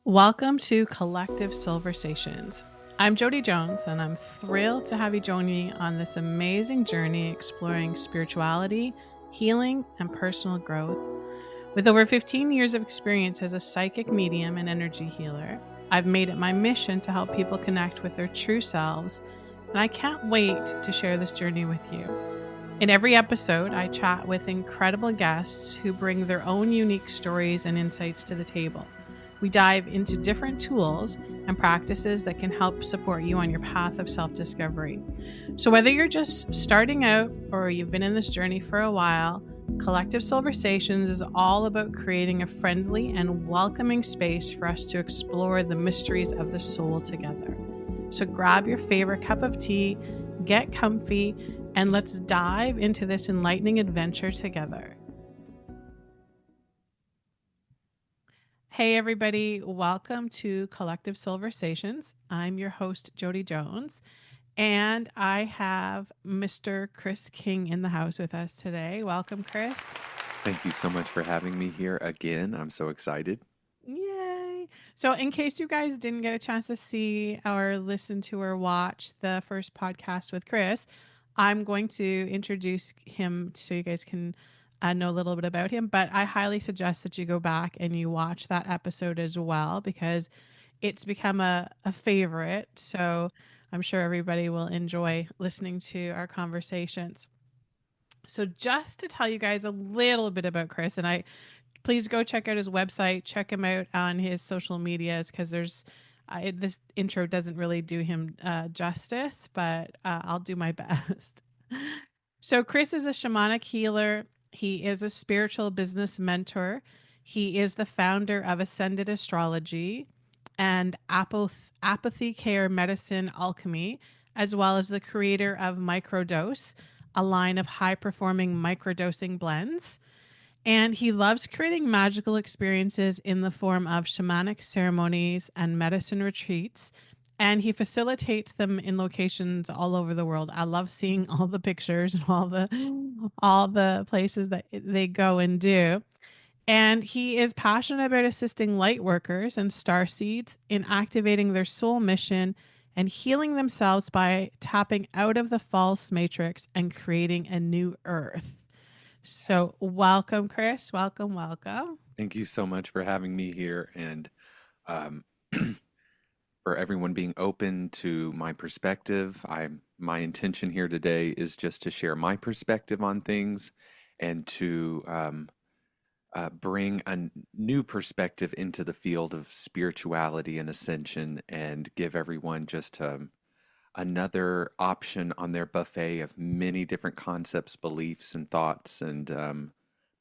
Welcome to Collective Soulversations. I'm Jody Jones, and I'm thrilled to have you join me on this amazing journey exploring spirituality, healing, and personal growth. With over 15 years of experience as a psychic medium and energy healer, I've made it my mission to help people connect with their true selves, and I can't wait to share this journey with you. In every episode, I chat with incredible guests who bring their own unique stories and insights to the table. We dive into different tools and practices that can help support you on your path of self-discovery. So whether you're just starting out or you've been in this journey for a while, Collective Soulversations is all about creating a friendly and welcoming space for us to explore the mysteries of the soul together. So grab your favorite cup of tea, get comfy, and let's dive into this enlightening adventure together. Hey, everybody. Welcome to Collective Soulversations. I'm your host, Jody Jones, and I have Mr. Chrys Kyng in the house with us today. Welcome, Chrys. Thank you so much for having me here again. I'm so excited. Yay. So, in case you guys didn't get a chance to see or listen to or watch the first podcast with Chrys, I'm going to introduce him so you guys can know a little bit about him. But I highly suggest that you go back and you watch that episode as well because it's become a favorite. So, I'm sure everybody will enjoy listening to our conversations. So, just to tell you guys a little bit about Chrys, and please go check out his website, check him out on his social medias because this intro doesn't really do him justice, but I'll do my best. So Chrys is a shamanic healer. He is a spiritual business mentor. He is the founder of Ascended Astrology and Apathy Care Medicine Alchemy, as well as the creator of Microdose, a line of high performing microdosing blends. And he loves creating magical experiences in the form of shamanic ceremonies and medicine retreats. And he facilitates them in locations all over the world. I love seeing all the pictures and all the places that they go and do. And he is passionate about assisting light workers and star seeds in activating their soul mission and healing themselves by tapping out of the false matrix and creating a new earth. Yes. So, welcome, Chrys. Welcome, welcome. Thank you so much for having me here and um, for everyone being open to my perspective. My intention here today is just to share my perspective on things and to bring a new perspective into the field of spirituality and ascension and give everyone just another option on their buffet of many different concepts, beliefs, and thoughts and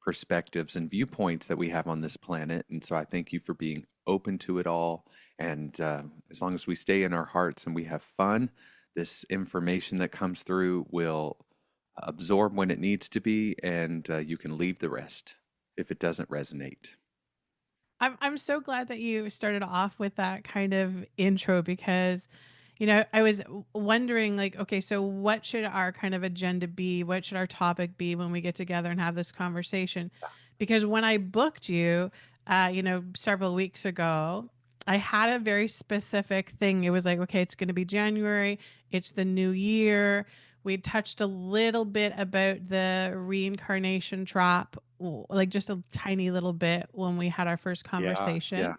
perspectives and viewpoints that we have on this planet. And so I thank you for being open to it all. And as long as we stay in our hearts and we have fun, this information that comes through will absorb when it needs to be, and you can leave the rest if it doesn't resonate. I'm so glad that you started off with that kind of intro because, I was wondering, like, okay, so what should our kind of agenda be? What should our topic be when we get together and have this conversation? Because when I booked you, several weeks ago, I had a very specific thing. It was like, okay, it's going to be January. It's the new year. We touched a little bit about the reincarnation trap, like just a tiny little bit when we had our first Yeah, conversation. yeah.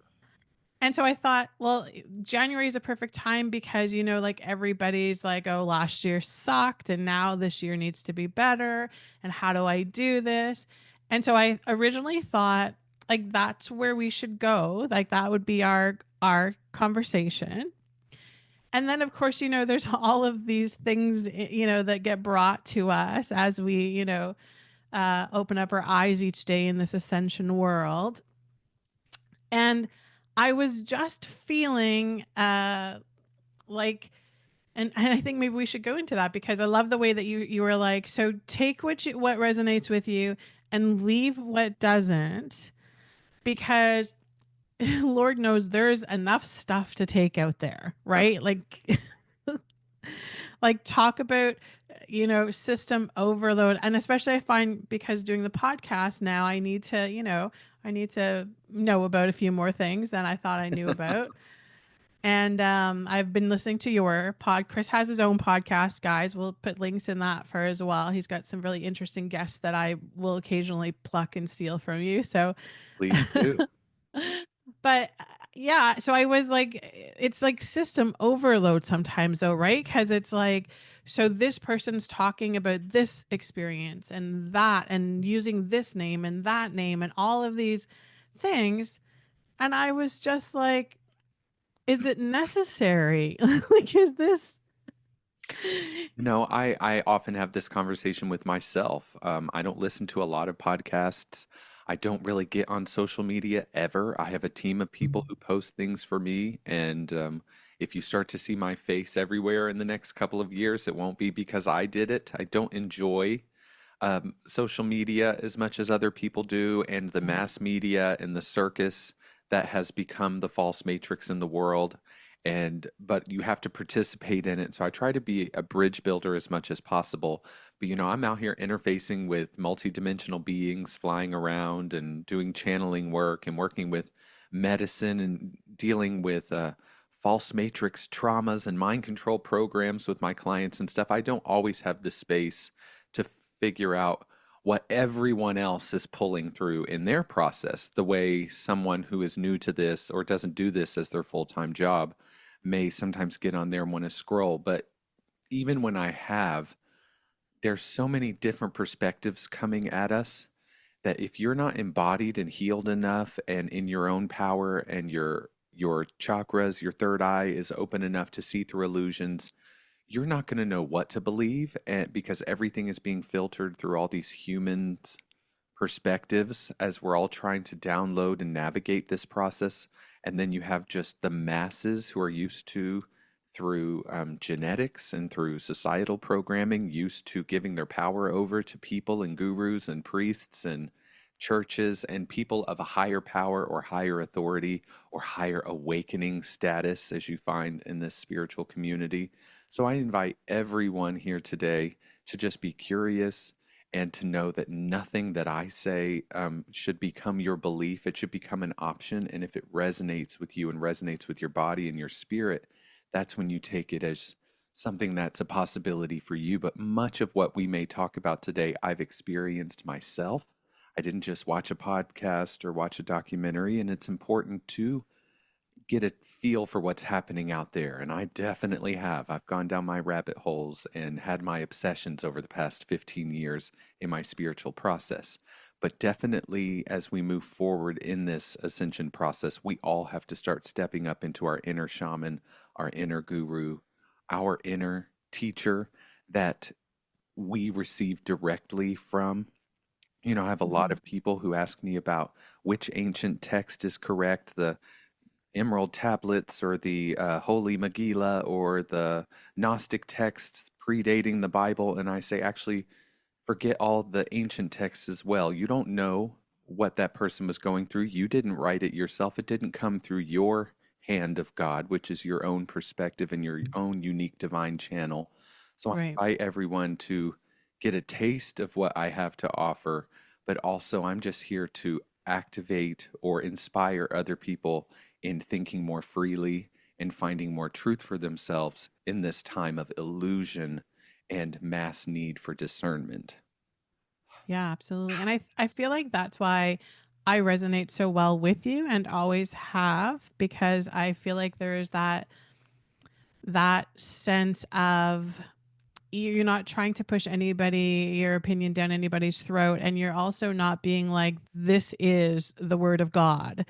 And so I thought, well, January is a perfect time because, like everybody's like, oh, last year sucked and now this year needs to be better. And how do I do this? And so I originally thought like that's where we should go. Like that would be our conversation. And then of course, there's all of these things, that get brought to us as we, open up our eyes each day in this ascension world. And I was just feeling like and I think maybe we should go into that because I love the way that you were like, so take what resonates with you and leave what doesn't because Lord knows there's enough stuff to take out there, Yeah. right? Like like talk about system overload, and especially I find because doing the podcast now I need to I need to know about a few more things than I thought I knew about. And I've been listening to your pod. Chrys has his own podcast, guys. We'll put links in that for as well. He's got some really interesting guests that I will occasionally pluck and steal from you. So, Please do. but yeah, so I was like, it's like system overload sometimes, though, right? Because it's like, so this person's talking about this experience and that, and using this name and that name and all of these things. And I was just like, is it necessary? Like, is this No, I often have this conversation with myself. I don't listen to a lot of podcasts. I don't really get on social media ever. I have a team of people who post things for me, and if you start to see my face everywhere in the next couple of years, it won't be because I did it. I don't enjoy social media as much as other people do, and the mass media and the circus that has become the false matrix in the world. And but you have to participate in it. So I try to be a bridge builder as much as possible. But I'm out here interfacing with multidimensional beings flying around and doing channeling work and working with medicine and dealing with false matrix traumas and mind control programs with my clients and stuff. I don't always have the space to figure out what everyone else is pulling through in their process, the way someone who is new to this or doesn't do this as their full-time job may sometimes get on there and want to scroll. But even when I have, there's so many different perspectives coming at us that if you're not embodied and healed enough and in your own power and your chakras, your third eye is open enough to see through illusions, you're not going to know what to believe, and because everything is being filtered through all these humans perspectives as we're all trying to download and navigate this process. And then you have just the masses who are used to, through genetics and through societal programming, used to giving their power over to people and gurus and priests and churches and people of a higher power or higher authority or higher awakening status, as you find in this spiritual community. So I invite everyone here today to just be curious and to know that nothing that I say should become your belief. It should become an option. And if it resonates with you and resonates with your body and your spirit, that's when you take it as something that's a possibility for you. But much of what we may talk about today, I've experienced myself. I didn't just watch a podcast or watch a documentary, and it's important to get a feel for what's happening out there. And I definitely have. I've gone down my rabbit holes and had my obsessions over the past 15 years in my spiritual process. But definitely, as we move forward in this ascension process, we all have to start stepping up into our inner shaman, our inner guru, our inner teacher that we receive directly from. I have a lot Mhm. of people who ask me about which ancient text is correct, the Emerald tablets or the Holy Megillah or the Gnostic texts predating the Bible. And I say, actually, forget all the ancient texts as well. You don't know what that person was going through. You didn't write it yourself. It didn't come through your hand of God, which is your own perspective and your own unique divine channel. So I Right. invite everyone to get a taste of what I have to offer, but also I'm just here to activate or inspire other people in thinking more freely and finding more truth for themselves in this time of illusion and mass need for discernment. Yeah, absolutely. And I feel like that's why I resonate so well with you and always have, because I feel like there is that sense of you're not trying to push anybody your opinion down anybody's throat, and you're also not being like, this is the word of God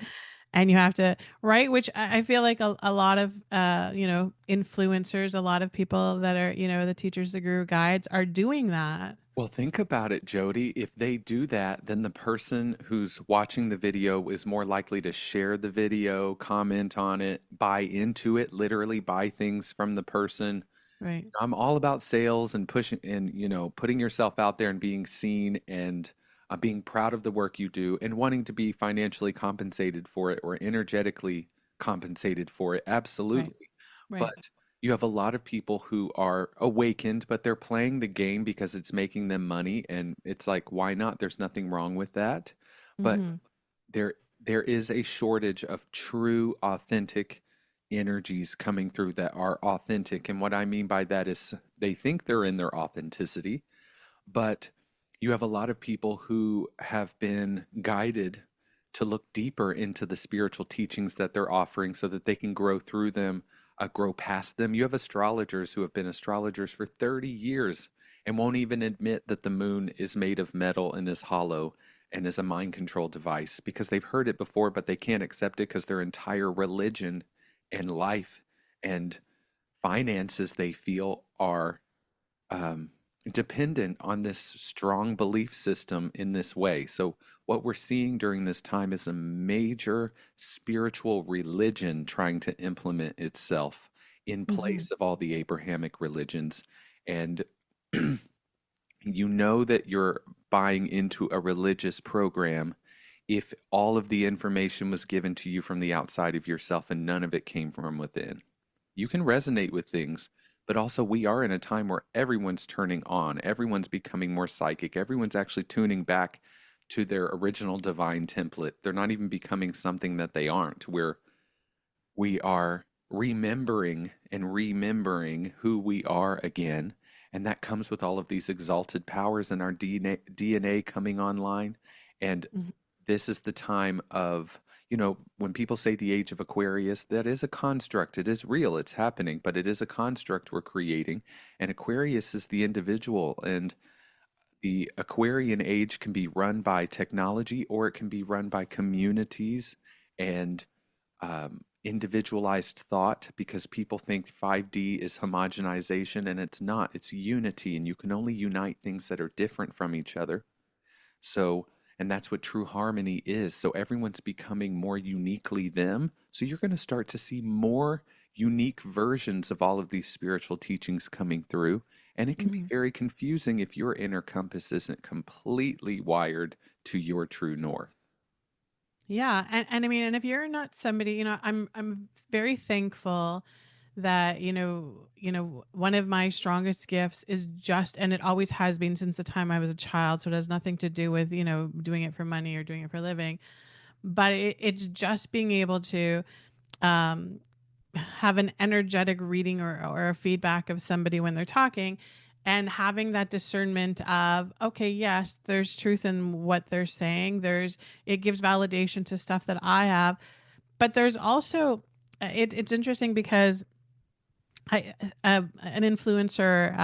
and you have to, right, which I feel like a lot of influencers, a lot of people that are, the teachers, the guru guides are doing that. Well, think about it, Jody. If they do that, then the person who's watching the video is more likely to share the video, comment on it, buy into it, literally buy things from the person. Right. I'm all about sales and pushing and putting yourself out there and being seen and being proud of the work you do and wanting to be financially compensated for it or energetically compensated for it. Right. Absolutely. Right. But you have a lot of people who are awakened, but they're playing the game because it's making them money. And it's like, why not? There's nothing wrong with that. But Mhm. there is a shortage of true, authentic energies coming through that are authentic. And what I mean by that is they think they're in their authenticity, but you have a lot of people who have been guided to look deeper into the spiritual teachings that they're offering so that they can grow through them, grow past them. You have astrologers who have been astrologers for 30 years and won't even admit that the moon is made of metal and is hollow and is a mind control device because they've heard it before, but they can't accept it because their entire religion and life and finances they feel are um, dependent on this strong belief system in this way. So, what we're seeing during this time is a major spiritual religion trying to implement itself in Mm-hmm. place of all the Abrahamic religions. And you know that you're buying into a religious program if all of the information was given to you from the outside of yourself and none of it came from within. You can resonate with things, but also we are in a time where everyone's turning on, everyone's becoming more psychic, everyone's actually tuning back to their original divine template. They're not even becoming something that they aren't, where we are remembering and remembering who we are again. And that comes with all of these exalted powers in our DNA coming online. And Mm-hmm. this is the time of, you know, when people say the age of Aquarius, that is a construct. It is real, it's happening, but it is a construct we're creating. And Aquarius is the individual. And the Aquarian age can be run by technology or it can be run by communities and individualized thought because people think 5D is homogenization and it's not. It's unity, and you can only unite things that are different from each other. So, and that's what true harmony is. So everyone's becoming more uniquely them. So you're going to start to see more unique versions of all of these spiritual teachings coming through. And it can be Mm-hmm. very confusing if your inner compass isn't completely wired to your true north. Yeah, and I mean, and if you're not somebody, I'm very thankful that one of my strongest gifts is just, and it always has been since the time I was a child. So it has nothing to do with doing it for money or doing it for a living, but it's just being able to um, have an energetic reading or a feedback of somebody when they're talking and having that discernment of, okay, yes, there's truth in what they're saying, it gives validation to stuff that I have, but there's also it's interesting because an influencer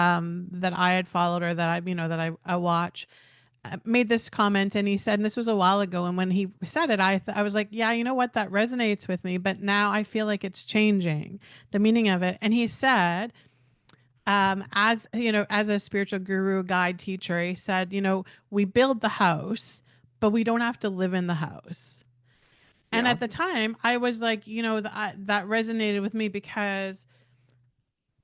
that I had followed or that I watch made this comment, and he said, and this was a while ago, and when he said it, I was like, yeah, you know what, that resonates with me, but now I feel like it's changing the meaning of it. And he said, as as a spiritual guru, guide, teacher, he said, we build the house, but we don't have to live in the house. And Yeah. at the time I was like, that resonated with me because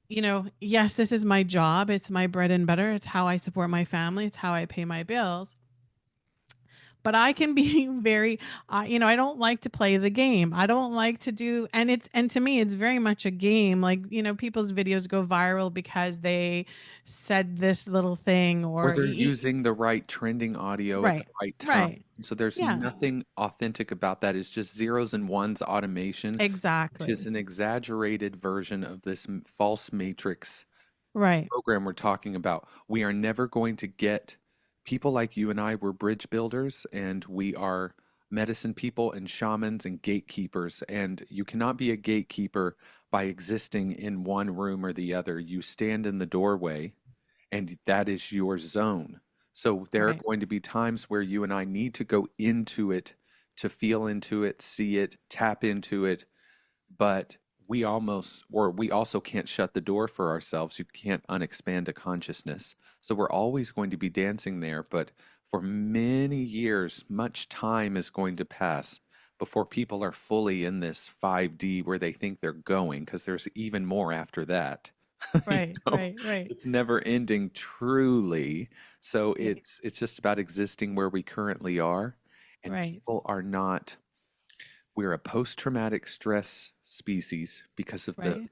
yes, this is my job, it's my bread and butter, it's how I support my family, it's how I pay my bills, but I can be very, I don't like to play the game. I don't like to do, and to me, it's very much a game. Like, people's videos go viral because they said this little thing Or or, they're using the right trending audio at the right, right time. right. So there's Yeah, nothing authentic about that. It's just zeros and ones automation, which is exactly. an exaggerated version of this false matrix Right, program we're talking about. We are never going to get people like you and I. We're bridge builders and we are medicine people and shamans and gatekeepers. And you cannot be a gatekeeper by existing in one room or the other. You stand in the doorway and that is your zone. So there are right, going to be times where you and I need to go into it to feel into it, see it, tap into it, but we also can't shut the door for ourselves. You can't unexpand a consciousness. So we're always going to be dancing there, but for many years, much time is going to pass before people are fully in this 5D where they think they're going, because there's even more after that. You right, know, right, right, it's never ending truly. So yeah, it's just about existing where we currently are, and right, people are not we're a post traumatic stress species because of the right,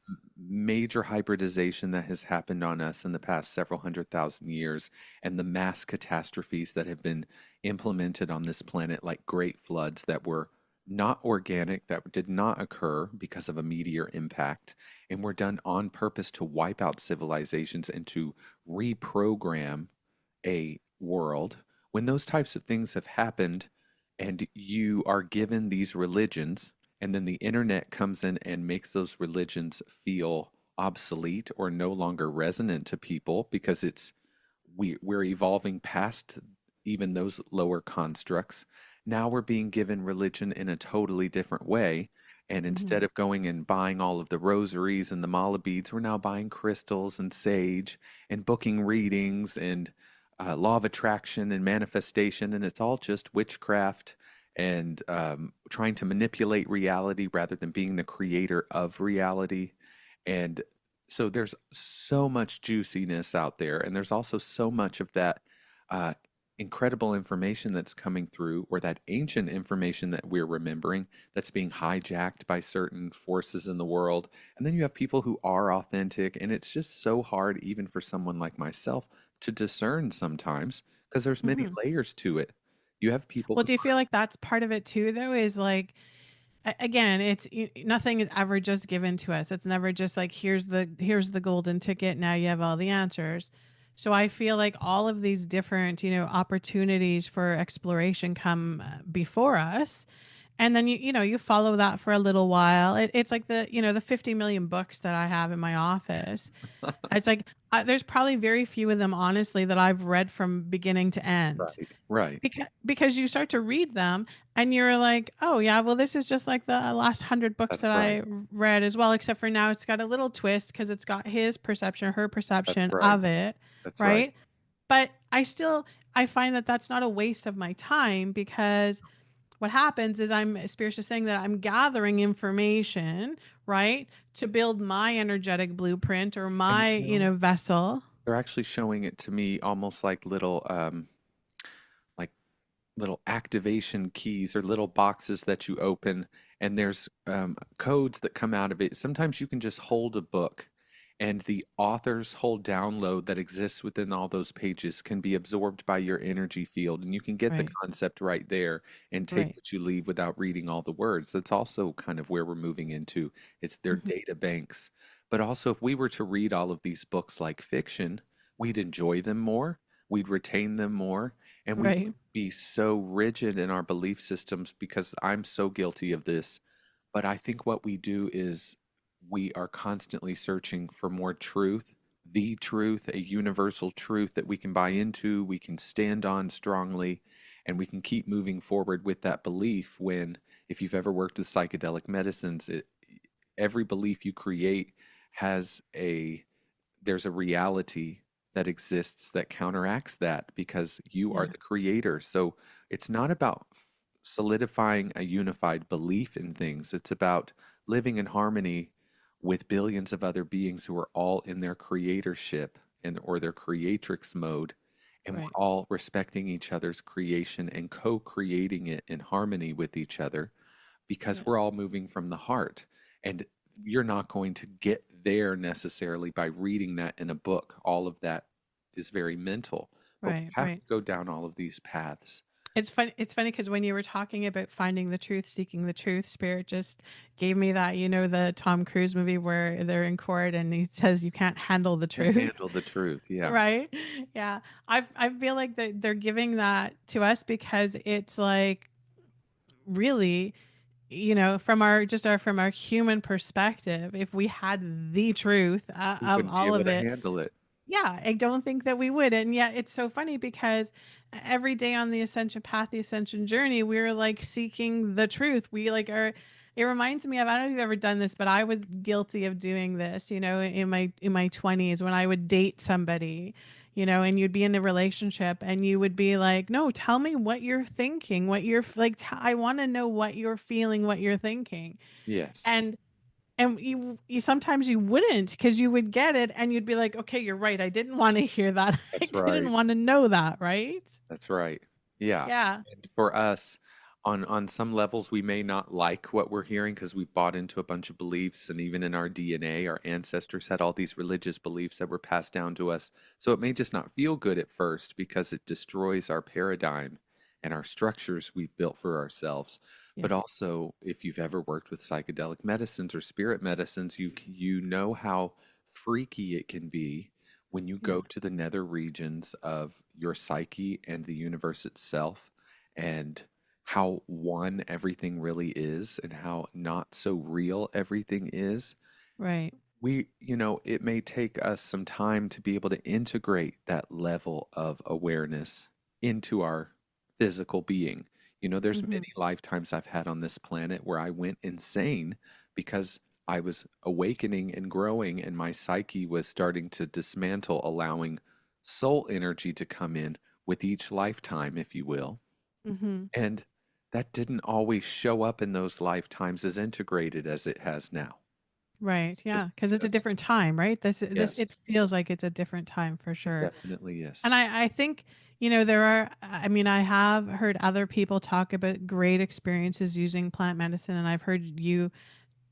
major hybridization that has happened on us in the past several 100,000 years, and the mass catastrophes that have been implemented on this planet, like great floods that were not organic, that did not occur because of a meteor impact, and were done on purpose to wipe out civilizations and to reprogram a world. When those types of things have happened, and you are given these religions, and then the internet comes in and makes those religions feel obsolete or no longer resonant to people because we're evolving past even those lower constructs. Now we're being given religion in a totally different way. And Hmm. instead of going and buying all of the rosaries and the mala beads, we're now buying crystals and sage and booking readings and law of attraction and manifestation. And it's all just witchcraft and trying to manipulate reality rather than being the creator of reality. And so there's so much juiciness out there, and there's also so much of that uh, incredible information that's coming through, or that ancient information that we're remembering that's being hijacked by certain forces in the world. And then you have people who are authentic, and it's just so hard, even for someone like myself, to discern sometimes because there's many Hmm. layers to it. You have people Well, who do you feel like that's part of it too, though? Is like, again, nothing is ever just given to us. It's never just like, here's the golden ticket. Now you have all the answers. So I feel like all of these different, opportunities for exploration come before us, and then you follow that for a little while. It's like the 50 million books that I have in my office. are It's like, there's probably very few of them, honestly, that I've read from beginning to end. right, right. Because you start to read them and you're like, "Oh, yeah, well, this is just like the last 100 books That's that right. I read as well, except for now it's got a little twist because it's got his perception, her That's perception right. of it," That's right. right? But I find that that's not a waste of my time, because what happens is, Spirit's just saying that I'm gathering information, right, to build my energetic blueprint or And my, vessel. they're actually showing it to me almost like little activation keys or little boxes that you open, and there's codes that come out of it. Sometimes you can just hold a book, and the author's whole download that exists within all those pages can be absorbed by your energy field, and you can get the Right. concept right there and take Right. what you leave without reading all the words. That's also kind of where we're moving into. It's their Mhm. data banks. But also, if we were to read all of these books like fiction, we'd enjoy them more, we'd retain them more, and we Right. be so rigid in our belief systems, because I'm so guilty of this. But I think what we do is we are constantly searching for more truth, the truth, a universal truth that we can buy into, we can stand on strongly, and we can keep moving forward with that belief. When, if you've ever worked with psychedelic medicines, every belief you create has a there's a reality that exists that counteracts that, because you are Yeah. the creator. So it's not about solidifying a unified belief in things. It's about living in harmony with billions of other beings who are all in their creatorship and or their creatrix mode, and Right. we're all respecting each other's creation and co-creating it in harmony with each other, because Yeah. we're all moving from the heart. And you're not going to get there necessarily by reading that in a book. All of that is very mental, but we Right. have to Right. go down all of these paths. It's funny because when you were talking about finding the truth, seeking the truth, Spirit just gave me that, the Tom Cruise movie where they're in court and he says you can't handle the Can't truth. handle the truth. Yeah. Right? Yeah. I feel like that they're giving that to us because it's like, really, from our human perspective, if we had the truth We of wouldn't be all able of to it. handle it. Yeah, I don't think that we would. And yet it's so funny because every day on the ascension path, the ascension journey, we're like seeking the truth. We like are It reminds me of, I don't know if you've ever done this, but I was guilty of doing this, in my 20s, when I would date somebody, and you'd be in a relationship and you would be like, "No, tell me what you're thinking, what you're like, I want to know what you're feeling, what you're thinking." Yes. And you sometimes you wouldn't, because you would get it and you'd be like, "Okay, you're right. I didn't want to hear that. I That's didn't right. want to know that," right? That's right. Yeah. Yeah. And for us, On some levels we may not like what we're hearing because we've bought into a bunch of beliefs, and even in our DNA our ancestors had all these religious beliefs that were passed down to us. So it may just not feel good at first because it destroys our paradigm and our structures we've built for ourselves. Yeah. But also, if you've ever worked with psychedelic medicines or spirit medicines, you know how freaky it can be when you Yeah. go to the nether regions of your psyche and the universe itself, and how one everything really is and how not so real everything is. Right. It may take us some time to be able to integrate that level of awareness into our physical being. There's Mhm. many lifetimes I've had on this planet where I went insane because I was awakening and growing, and my psyche was starting to dismantle, allowing soul energy to come in with each lifetime, if you will. Mhm. And that didn't always show up in those lifetimes as integrated as it has now. Right. Yeah, Just because it's a because, different time, right? This yes, it feels like it's a different time for it sure. definitely is. And I think, there are, I mean, I have heard other people talk about great experiences using plant medicine, and I've heard you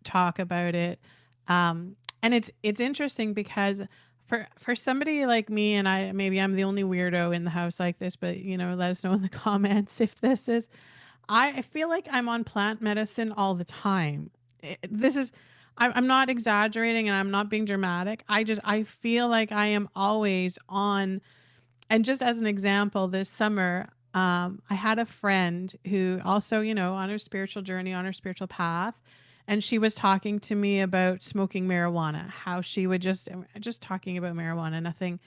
talk about it. And it's interesting because for somebody like me, and I maybe I'm the only weirdo in the house like this, but let us know in the comments if this is. I feel like I'm on plant medicine all the time. This is, I'm not exaggerating and I'm not being dramatic. I feel like I am always on. And just as an example, this summer, I had a friend who also, on her spiritual journey, on her spiritual path, and she was talking to me about smoking marijuana, how she would just talking about marijuana, nothing,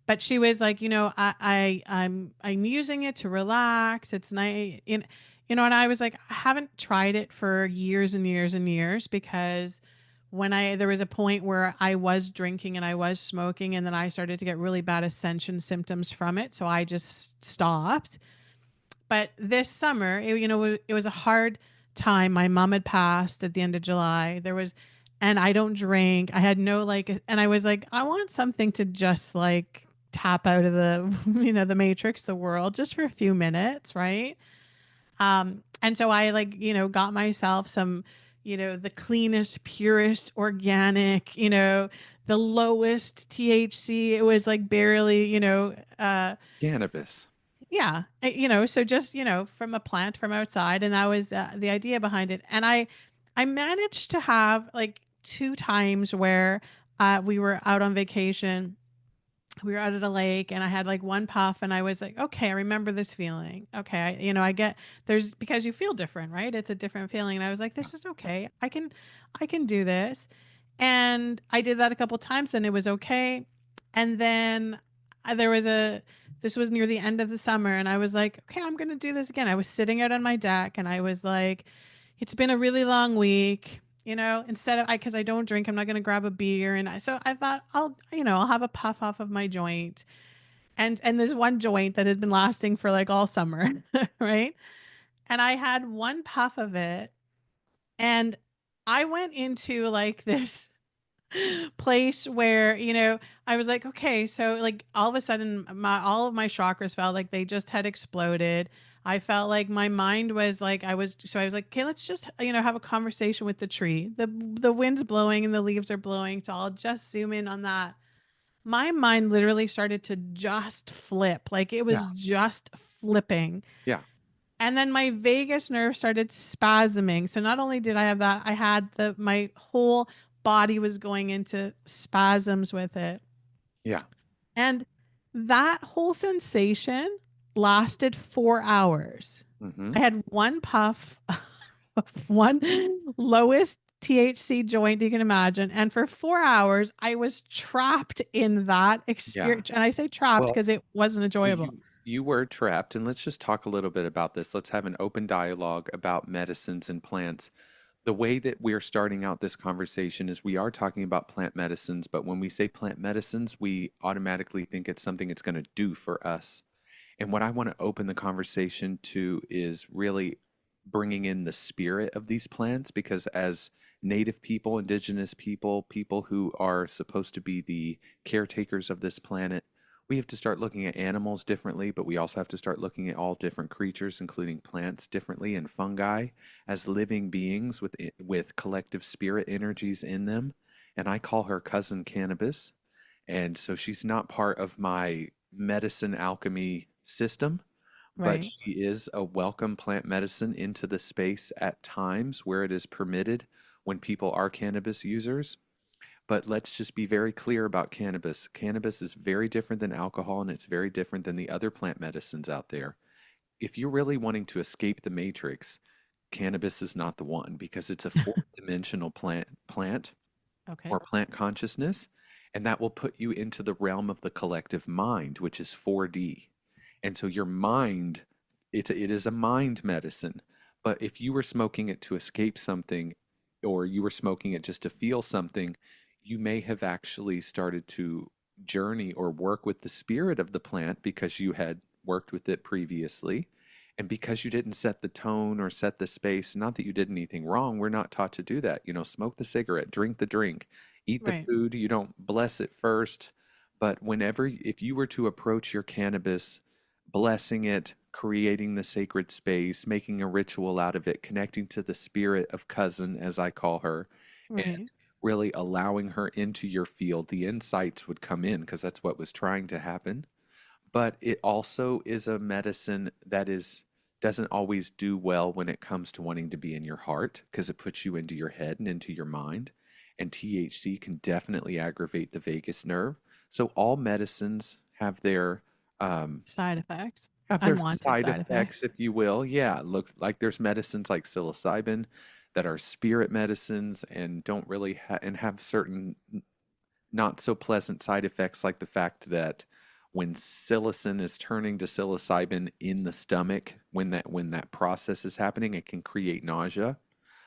but she was like, I'm using it to relax. It's nice, and I was like, I haven't tried it for years and years and years because when I there was a point where I was drinking and I was smoking, and then I started to get really bad ascension symptoms from it, so I just stopped. But this summer, it was a hard time. My mom had passed at the end of July. And I don't drink. I had no like, and I was like, I want something to just like tap out of the, the matrix, the world, just for a few minutes, right? And so I like, got myself some, the cleanest, purest, organic, the lowest THC. It was like barely, Cannabis. yeah, so just, from a plant from outside, and that was the idea behind it. And I managed to have like two times where we were out on vacation. We were out at a lake, and I had like one puff, and I was like, okay, I remember this feeling. Okay, I get there's because you feel different, right? It's a different feeling, and I was like, this is okay. I can do this, and I did that a couple times, and it was okay. And then there was a this was near the end of the summer, and I was like, okay, I'm gonna do this again. I was sitting out on my deck, and I was like, it's been a really long week. Instead of because I don't drink, I'm not gonna grab a beer, and so I thought I'll have a puff off of my joint, and this one joint that had been lasting for like all summer, right? And I had one puff of it, and I went into like this place where I was like, okay, so like all of a sudden my all of my chakras felt like they just had exploded. I felt like my mind was like I was like, okay, let's just have a conversation with the tree. The wind's blowing and the leaves are blowing, so I'll just zoom in on that. My mind literally started to just flip, like it Yeah. was just flipping. Yeah. And then my vagus nerve started spasming. So not only did I have that, I had my whole body was going into spasms with it. Yeah. And that whole sensation lasted 4 hours. Mm-hmm. I had one puff of one lowest THC joint you can imagine. And for 4 hours, I was trapped in that Yeah. experience. And I say trapped Well, because it wasn't well, enjoyable. you were trapped, and let's just talk a little bit about this. Let's have an open dialogue about medicines and plants. The way that we're starting out this conversation is we are talking about plant medicines, but when we say plant medicines, we automatically think it's something it's going to do for us. And what I want to open the conversation to is really bringing in the spirit of these plants, because as native people, indigenous people, people who are supposed to be the caretakers of this planet, we have to start looking at animals differently, but we also have to start looking at all different creatures, including plants, differently, and fungi as living beings with collective spirit energies in them. And I call her cousin cannabis. And so she's not part of my medicine alchemy system, but Right. she is a welcome plant medicine into the space at times where it is permitted when people are cannabis users. But let's just be very clear about cannabis. Cannabis is very different than alcohol, and it's very different than the other plant medicines out there. If you're really wanting to escape the matrix, cannabis is not the one because it's a fourth dimensional plant Okay. or plant consciousness, and that will put you into the realm of the collective mind, which is 4D. And so your mind, it is a mind medicine. But if you were smoking it to escape something, or you were smoking it just to feel something, you may have actually started to journey or work with the spirit of the plant because you had worked with it previously. And because you didn't set the tone or set the space, not that you did anything wrong, we're not taught to do that. You know, smoke the cigarette, drink the drink, eat the Right. food. You don't bless it first. But whenever, if you were to approach your cannabis, blessing it, creating the sacred space, making a ritual out of it, connecting to the spirit of cousin, as I call her, and Right. really allowing her into your field, the insights would come in because that's what was trying to happen. But it also is a medicine that is doesn't always do well when it comes to wanting to be in your heart because it puts you into your head and into your mind. And THC can definitely aggravate the vagus nerve. So all medicines um, Side effects. have their Unwanted side side effects, effects. if you will. Yeah, it looks like there's medicines like psilocybin that are spirit medicines and don't really and have certain not so pleasant side effects, like the fact that when psilocin is turning to psilocybin in the stomach, when that process is happening, it can create nausea.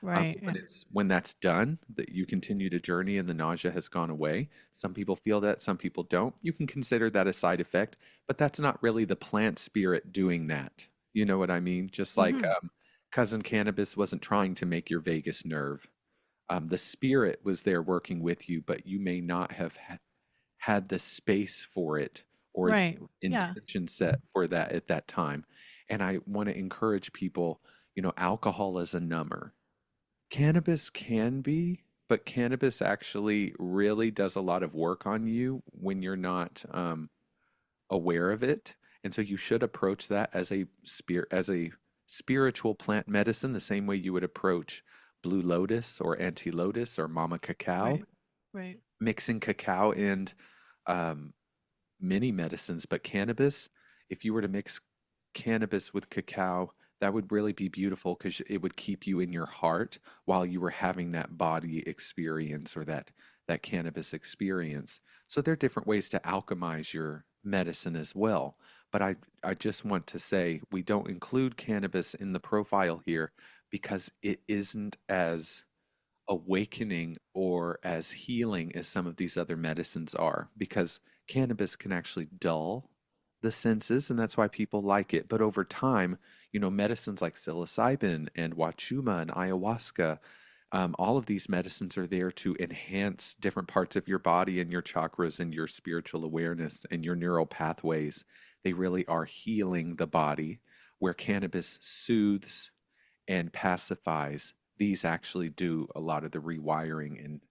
Right. Yeah. When that's done, that you continue to journey and the nausea has gone away. Some people feel that, some people don't. You can consider that a side effect, but that's not really the plant spirit doing that. You know what I mean? Just like Hmm. cousin cannabis wasn't trying to make your vagus nerve. The spirit was there working with you, but you may not have had the space for it or the Right. Yeah. intention set for that at that time. And I want to encourage people, alcohol is a number. Cannabis can be, but cannabis actually really does a lot of work on you when you're not aware of it. And so you should approach that as a spiritual plant medicine, the same way you would approach blue lotus or anti lotus or mama cacao, Right. Right. mixing cacao and um, many medicines, but cannabis, if you were to mix cannabis with cacao, that would really be beautiful because it would keep you in your heart while you were having that body experience or that cannabis experience. So there are different ways to alchemize your medicine as well. But I just want to say we don't include cannabis in the profile here because it isn't as awakening or as healing as some of these other medicines are, because cannabis can actually dull the senses, and that's why people like it. But over time, medicines like psilocybin and wachuma and ayahuasca, all of these medicines are there to enhance different parts of your body and your chakras and your spiritual awareness and your neural pathways. They really are healing the body, where cannabis soothes and pacifies. These actually do a lot of the rewiring and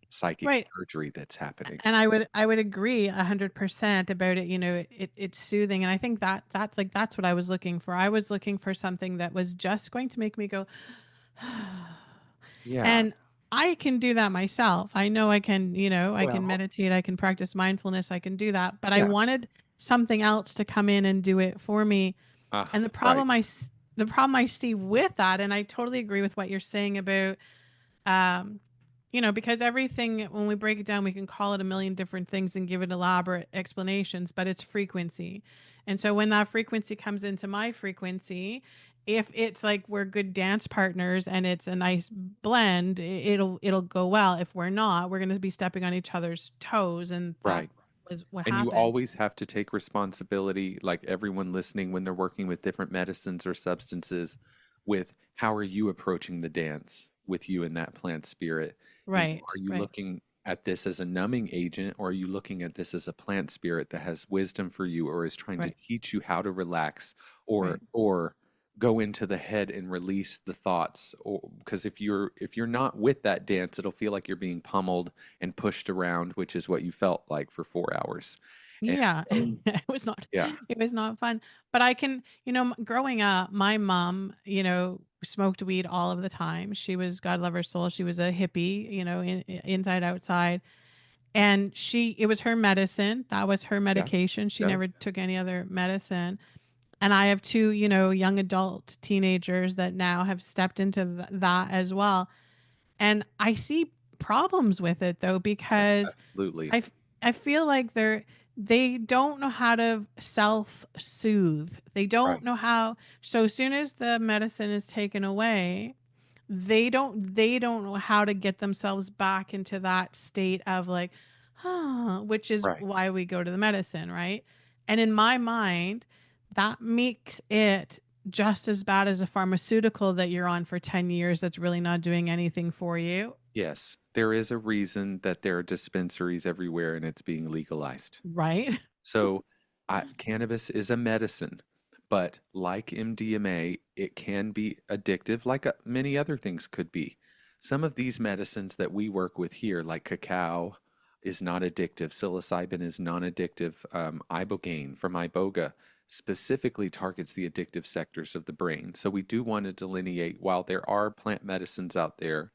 psychic Right. surgery that's happening. And I would agree 100% about it. You know, it's soothing, and I think that that's what I was looking for. I was looking for something that was just going to make me go, Yeah. and I can do that myself. I know I can. You know, I can Well, meditate. I can practice mindfulness. I can do that. But I yeah. wanted something else to come in and do it for me. And Right. the problem I see with that, and I totally agree with what you're saying about um you know, because everything, when we break it down, we can call it a million different things and give it elaborate explanations, but it's frequency. And so when that frequency comes into my frequency, if it's like we're good dance partners and it's a nice blend, it'll go well. If we're not, we're going to be stepping on each other's toes, and that Right. was what And you happened. always have to take responsibility, like everyone listening, when they're working with different medicines or substances, with how are you approaching the dance with you in that plant spirit? Right. Are you Right. looking at this as a numbing agent, or are you looking at this as a plant spirit that has wisdom for you or is trying to Right. teach you how to relax Right. or go into the head and release the thoughts? Or because if you're not with that dance, it'll feel like you're being pummeled and pushed around, which is what you felt like for 4 hours. And Yeah, so, it was not yeah, it was not fun, but I can growing up, my mom, smoked weed all of the time. She was, God love her soul, she was a hippie, inside, outside, and it was her medicine, that was her yeah, medication, she got it. never took any other medicine, and I have 2, young adult teenagers that now have stepped into that as well, and I see problems with it though Yes, because absolutely. I f I feel like they don't know how to self-soothe. They don't Right, know how, so as soon as the medicine is taken away, they don't know how to get themselves back into that state of like, "Huh," which is right. why we go to the medicine, right? And in my mind, that makes it just as bad as a pharmaceutical that you're on for 10 years that's really not doing anything for you, Yes, there is a reason that there are dispensaries everywhere and it's being legalized. right? So, cannabis is a medicine, but like MDMA, it can be addictive, like many other things could be. Some of these medicines that we work with here, like cacao, is not addictive. Psilocybin is non-addictive. Ibogaine from iboga specifically targets the addictive sectors of the brain. So we do want to delineate, while there are plant medicines out there,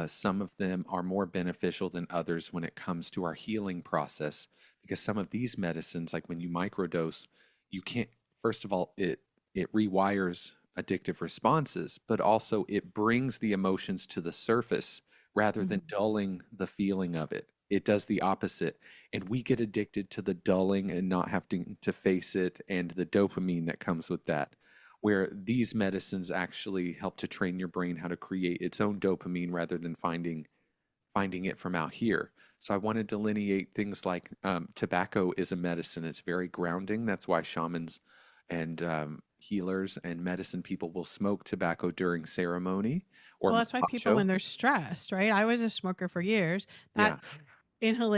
some of them are more beneficial than others when it comes to our healing process, because some of these medicines, like when you microdose, you can't, first of all, it rewires addictive responses, but also it brings the emotions to the surface rather than Mhm. dulling the feeling of it. It does the opposite. And we get addicted to the dulling and not having to face it and the dopamine that comes with that, where these medicines actually help to train your brain how to create its own dopamine rather than finding it from out here. So I want to delineate things like tobacco is a medicine. It's very grounding. That's why shamans and healers and medicine people will smoke tobacco during ceremony or Well, that's why people, mapacho. when they're stressed, right? I was a smoker for years. That Yeah.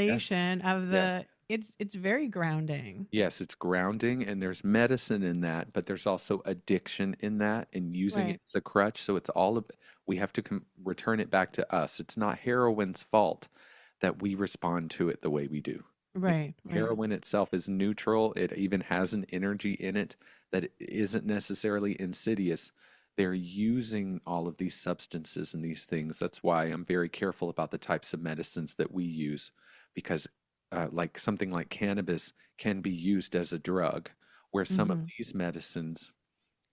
Yes. inhalation of Yes. it's very grounding. Yes, it's grounding and there's medicine in that, but there's also addiction in that and using it Right. as a crutch. So it's all of we have to return it back to us. It's not heroin's fault that we respond to it the way we do. You know, Right. Right. heroin itself is neutral. It even has an energy in it that isn't necessarily insidious. They're using all of these substances and these things. That's why I'm very careful about the types of medicines that we use, because like something like cannabis can be used as a drug, where some of Mhm. these medicines,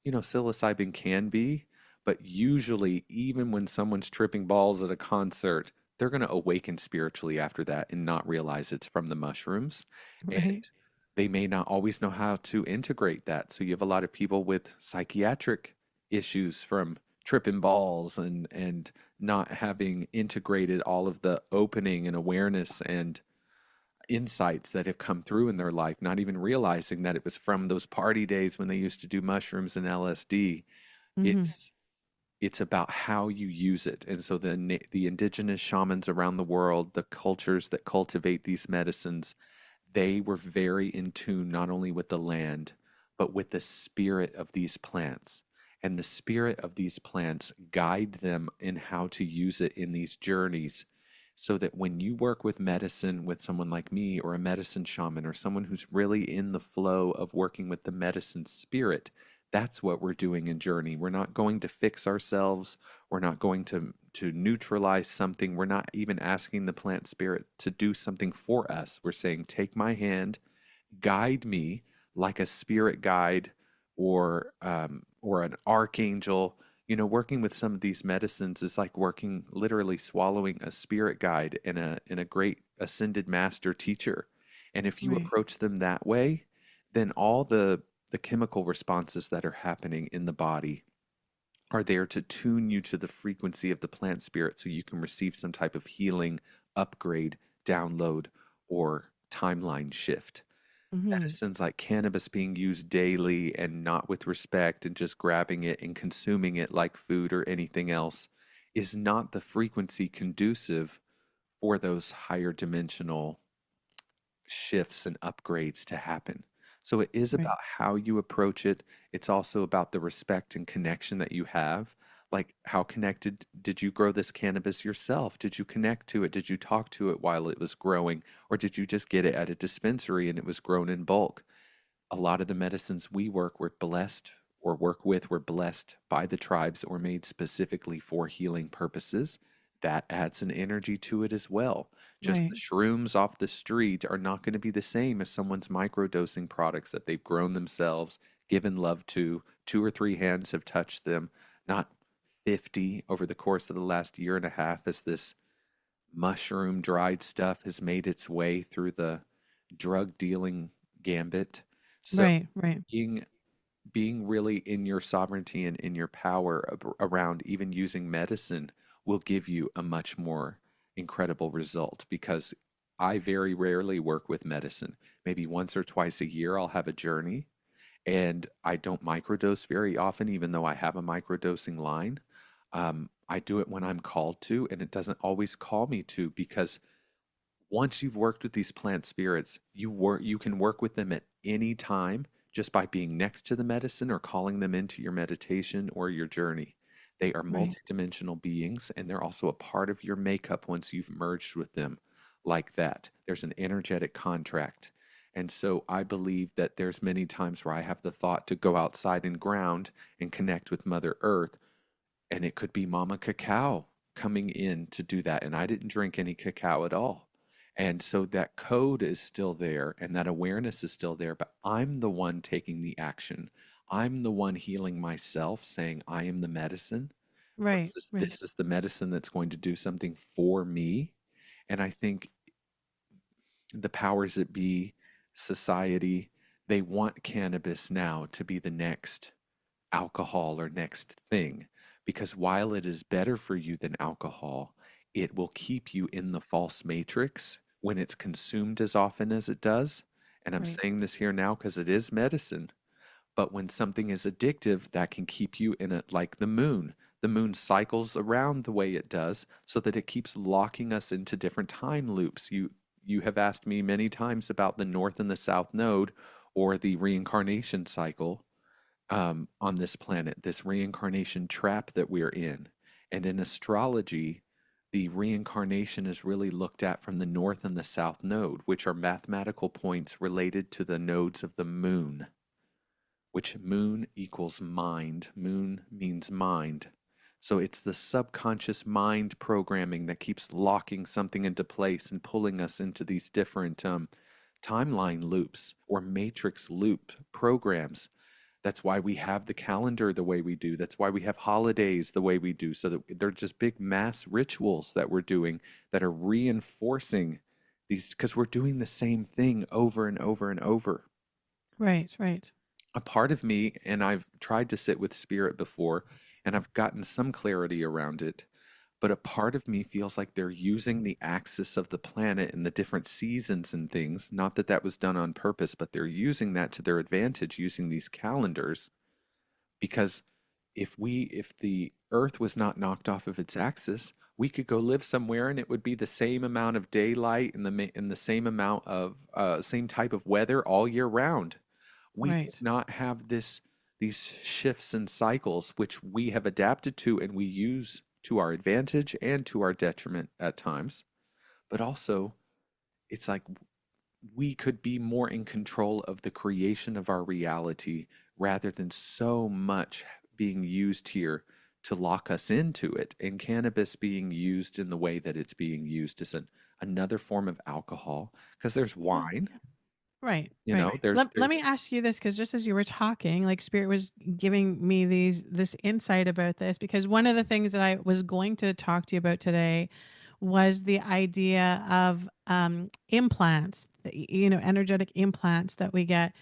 psilocybin can be, but usually, even when someone's tripping balls at a concert, they're going to awaken spiritually after that and not realize it's from the mushrooms. And Right. they may not always know how to integrate that. So you have a lot of people with psychiatric issues from tripping balls and not having integrated all of the opening and awareness and insights that have come through in their life, not even realizing that it was from those party days when they used to do mushrooms and LSD. Mhm. It's about how you use it. And so the indigenous shamans around the world, the cultures that cultivate these medicines, they were very in tune not only with the land, but with the spirit of these plants. And the spirit of these plants guide them in how to use it in these journeys, so that when you work with medicine with someone like me or a medicine shaman or someone who's really in the flow of working with the medicine spirit, that's what we're doing in journey. We're not going to fix ourselves. We're not going to neutralize something. We're not even asking the plant spirit to do something for us. We're saying, take my hand, guide me like a spirit guide or an archangel. Working with some of these medicines is like working, literally swallowing a spirit guide and a great ascended master teacher. And if you Right. approach them that way, then all the chemical responses that are happening in the body are there to tune you to the frequency of the plant spirit so you can receive some type of healing, upgrade, download, or timeline shift. Mhm. Medicines like cannabis being used daily and not with respect and just grabbing it and consuming it like food or anything else is not the frequency conducive for those higher dimensional shifts and upgrades to happen. So it is Right. about how you approach it. It's also about the respect and connection that you have. Like, how connected did you grow this cannabis yourself? Did you connect to it? Did you talk to it while it was growing? Or did you just get it at a dispensary and it was grown in bulk? A lot of the medicines we work were blessed or work with were blessed by the tribes or made specifically for healing purposes. That adds an energy to it as well. Just the Right. shrooms off the street are not going to be the same as someone's microdosing products that they've grown themselves, given love to. Two or three hands have touched them, not 50 over the course of the last year and a half as this mushroom dried stuff has made its way through the drug dealing gambit. So Right. Right. being being really in your sovereignty and in your power around even using medicine will give you a much more incredible result because I very rarely work with medicine. Maybe once or twice a year I'll have a journey and I don't microdose very often, even though I have a microdosing line. I do it when I'm called to, and it doesn't always call me to because once you've worked with these plant spirits, you can work with them at any time just by being next to the medicine or calling them into your meditation or your journey. They are Right. multidimensional beings and they're also a part of your makeup once you've merged with them like that. There's an energetic contract. And so I believe that there's many times where I have the thought to go outside and ground and connect with Mother Earth, and it could be Mama Cacao coming in to do that. And I didn't drink any cacao at all. And so that code is still there and that awareness is still there, but I'm the one taking the action. I'm the one healing myself, saying, I am the medicine Right. versus Right. this is the medicine that's going to do something for me. And I think the powers that be, society, they want cannabis now to be the next alcohol or next thing. Because while it is better for you than alcohol, it will keep you in the false matrix when it's consumed as often as it does. And I'm Right. saying this here now because it is medicine. But when something is addictive, that can keep you in it like the moon. The moon cycles around the way it does so that it keeps locking us into different time loops. You have asked me many times about the north and the south node or the reincarnation cycle on this planet, this reincarnation trap that we're in. And in astrology, the reincarnation is really looked at from the north and the south node, which are mathematical points related to the nodes of the moon, which moon equals mind. Moon means mind. So it's the subconscious mind programming that keeps locking something into place and pulling us into these different timeline loops or matrix loop programs. That's why we have the calendar the way we do. That's why we have holidays the way we do. So that they're just big mass rituals that we're doing that are reinforcing these because we're doing the same thing over and over and over. Right. Right. A part of me, and I've tried to sit with spirit before, and I've gotten some clarity around it, but a part of me feels like they're using the axis of the planet and the different seasons and things. Not that that was done on purpose, but they're using that to their advantage using these calendars because if the earth was not knocked off of its axis, we could go live somewhere and it would be the same amount of daylight and the same amount of same type of weather all year round. We would Right. not have these shifts and cycles which we have adapted to and we use to our advantage and to our detriment at times. But also, it's like we could be more in control of the creation of our reality rather than so much being used here to lock us into it. And cannabis being used in the way that it's being used is another form of alcohol because there's Well, wine, yeah. Right. you Right. know, there's Let me there's ask you this because just as you were talking, like Spirit was giving me this insight about this because one of the things that I was going to talk to you about today was the idea of implants, energetic implants that we get.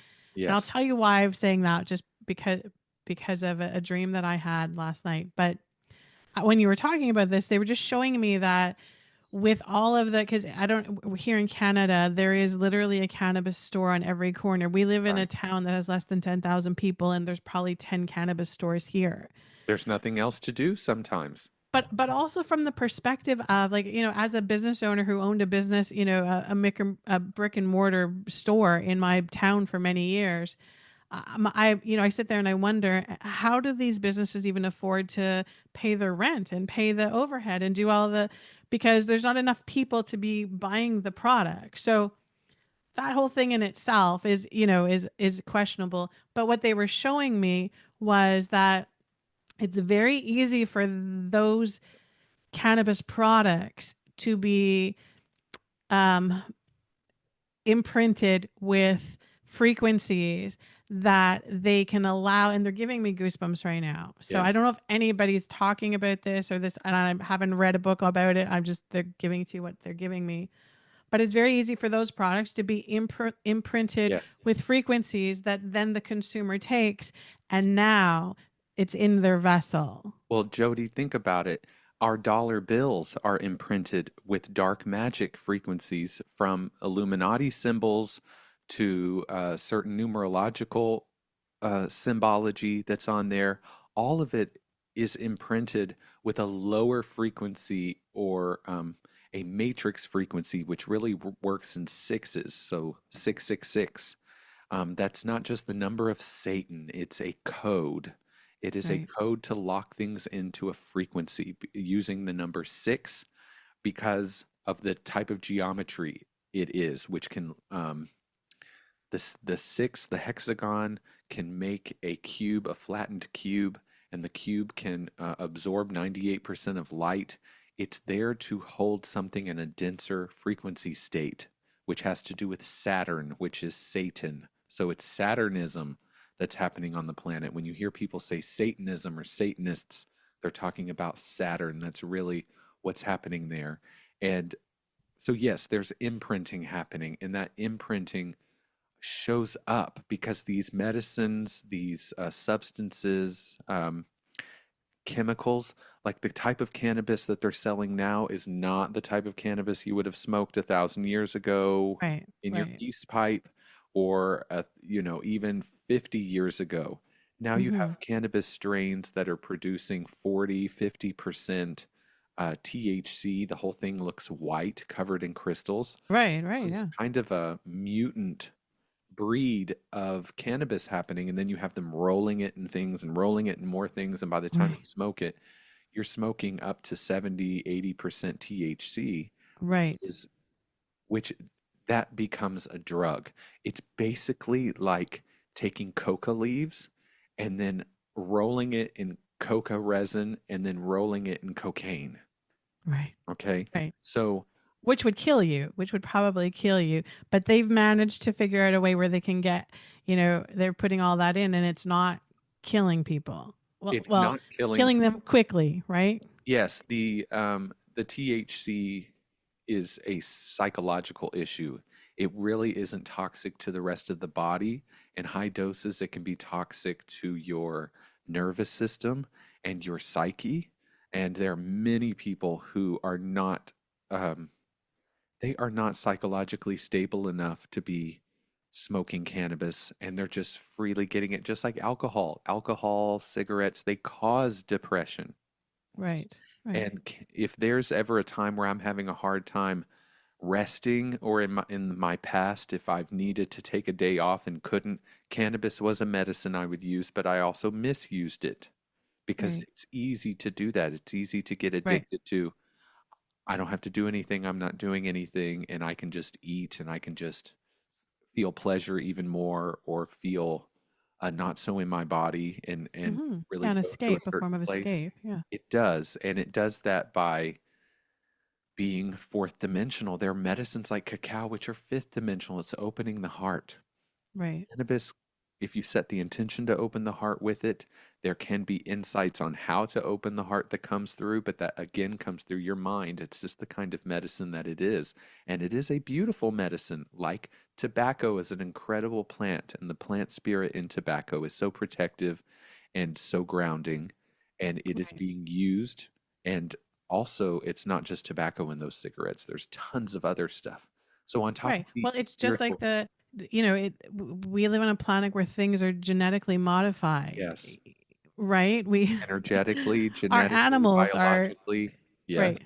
And I'll yes, tell you why I'm saying that just because of a dream that I had last night. But when you were talking about this, they were just showing me that with all of the, because I don't, here in Canada, there is literally a cannabis store on every corner. We live in a right. town that has less than 10,000 people, and there's probably 10 cannabis stores here. There's nothing else to do sometimes. but also from the perspective of, like, as a business owner who owned a business, a brick and mortar store in my town for many years. I sit there and I wonder, how do these businesses even afford to pay their rent and pay the overhead and do all the, because there's not enough people to be buying the product. So that whole thing in itself is questionable. But what they were showing me was that it's very easy for those cannabis products to be um, imprinted with frequencies that they can allow, and they're giving me goosebumps right now. So I Yes. don't know if anybody's talking about this or this, and I haven't read a book about it. I'm just, they're giving to you what they're giving me. But it's very easy for those products to be imprinted Yes. with frequencies that then the consumer takes, and now it's in their vessel. Well, Jody, think about it. Our dollar bills are imprinted with dark magic frequencies, from Illuminati symbols to certain numerological symbology that's on there. All of it is imprinted with a lower frequency, or a matrix frequency, which really works in sixes. So 666. That's not just the number of Satan, it's a code. It is a Right. code to lock things into a frequency using the number six, because of the type of geometry it is, which can, the six, the hexagon, can make a cube, a flattened cube, and the cube can absorb 98% of light. It's there to hold something in a denser frequency state, which has to do with Saturn, which is Satan. So it's Saturnism that's happening on the planet. When you hear people say Satanism or Satanists, they're talking about Saturn. That's really what's happening there. And so, yes, there's imprinting happening, and that imprinting shows up because these medicines, these substances, chemicals, like the type of cannabis that they're selling now is not the type of cannabis you would have smoked 1,000 years ago Right. in your Right. peace pipe, or even 50 years ago. Now you Mm-hmm. have cannabis strains that are producing 40, 50% THC. The whole thing looks white, covered in crystals. Right. This Right. is Yeah. kind of a mutant breed of cannabis happening, and then you have them rolling it in things and rolling it in more things, and by the time you Right. smoke it, you're smoking up to 70, 80% THC, Right. is which that becomes a drug. It's basically like taking coca leaves and then rolling it in coca resin and then rolling it in cocaine. Right. Okay? Right. So Which would kill you, which would probably kill you. But they've managed to figure out a way where they can get, they're putting all that in and it's not killing people. Well, it's well, not killing. killing them quickly, right? Yes, the THC is a psychological issue. It really isn't toxic to the rest of the body. In high doses, it can be toxic to your nervous system and your psyche. And there are many people who are not, um, they are not psychologically stable enough to be smoking cannabis, and they're just freely getting it, just like alcohol. Alcohol, cigarettes, they cause depression. Right. Right. And if there's ever a time where I'm having a hard time resting, or in my past, if I've needed to take a day off and couldn't, cannabis was a medicine I would use, but I also misused it because Right. it's easy to do that. It's easy to get Right. addicted to. I don't have to do anything. I'm not doing anything, and I can just eat, and I can just feel pleasure even more, or feel not so in my body, and Mm-hmm. Yeah, really an go to a escape, a form certain of place. escape. Yeah. It does, and it does that by being fourth dimensional. There are medicines like cacao, which are fifth dimensional. It's opening the heart. Right. Cannabis, if you set the intention to open the heart with it, there can be insights on how to open the heart that comes through, but that again comes through your mind. It's just the kind of medicine that it is. And it is a beautiful medicine. Like tobacco is an incredible plant, and the plant spirit in tobacco is so protective and so grounding, and it is Right. being used. And also, it's not just tobacco in those cigarettes, there's tons of other stuff. So, on top of Right. the Well, it's just like spiritual, we live on a planet where things are genetically modified. yes. right? We energetically, our genetically, animals are biologically. Yes, right.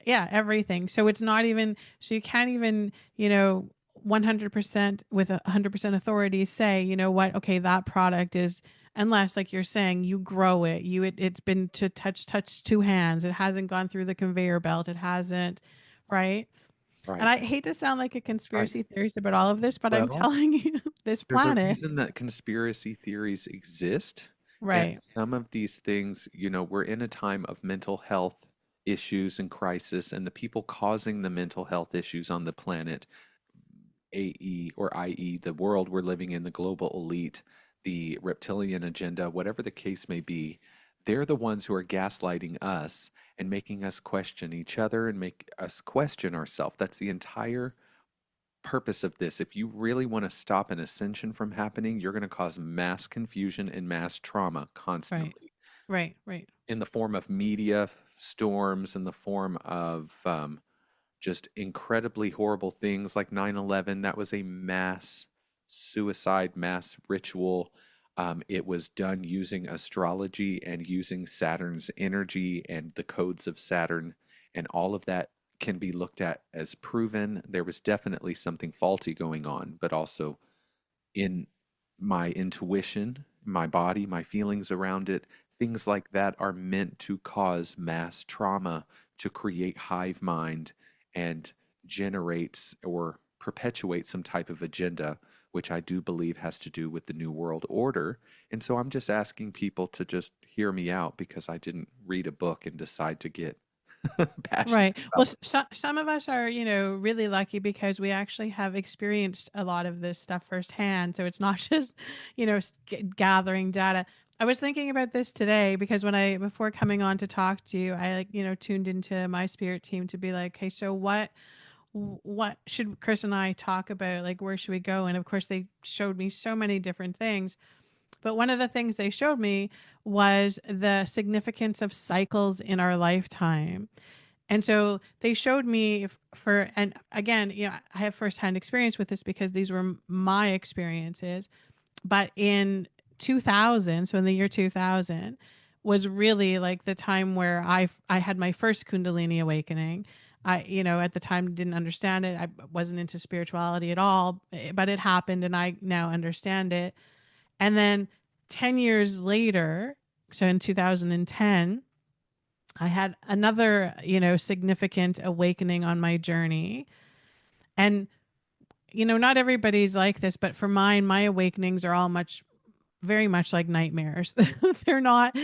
Yeah, everything. So it's not even, so you can't even, you know, 100% with 100% authority say, you know what, okay, that product is, unless like you're saying you grow it, it's been to touch two hands. It hasn't gone through the conveyor belt. It hasn't, right? And right. I hate to sound like a That's right. conspiracy theorist about all of this, but I'm Well, telling you, this there's a planet, reason that conspiracy theories exist, and right, some of these things, we're in a time of mental health issues and crisis, and the people causing the mental health issues on the planet, AE or IE, the world we're living in, the global elite, the reptilian agenda, whatever the case may be, they're the ones who are gaslighting us and making us question each other and make us question ourselves. That's the entire purpose of this. If you really want to stop an ascension from happening, you're going to cause mass confusion and mass trauma right, constantly right, in the form of media storms, in the form of just incredibly horrible things like 9/11. That was a mass suicide, mass ritual. It was done using astrology and using Saturn's energy and the codes of Saturn, and all of that can be looked at as proven. There was definitely something faulty going on, but also in my intuition, my body, my feelings around it, things like that are meant to cause mass trauma, to create hive mind and generates or perpetuate some type of agenda, which I do believe has to do with the New World Order. And so I'm just asking people to just hear me out because I didn't read a book and decide to get passionate right. Well, about it. some of us are, you know, really lucky because we actually have experienced a lot of this stuff firsthand. So it's not just, you know, gathering data. I was thinking about this today because before coming on to talk to you, I like, you know, tuned into my spirit team to be like, okay, so what should Chris and I talk about? Like, where should we go? And of course, they showed me so many different things. But one of the things they showed me was the significance of cycles in our lifetime. And so they showed me and again, you know, I have firsthand experience with this because these were my experiences. But in 2000, so in the year 2000, was really like the time where I had my first Kundalini awakening. I, you know, at the time didn't understand it. I wasn't into spirituality at all, but it happened and I now understand it. And then 10 years later, so in 2010, I had another, you know, significant awakening on my journey. And, you know, not everybody's like this, but for mine, my awakenings are all very much like nightmares. they're not,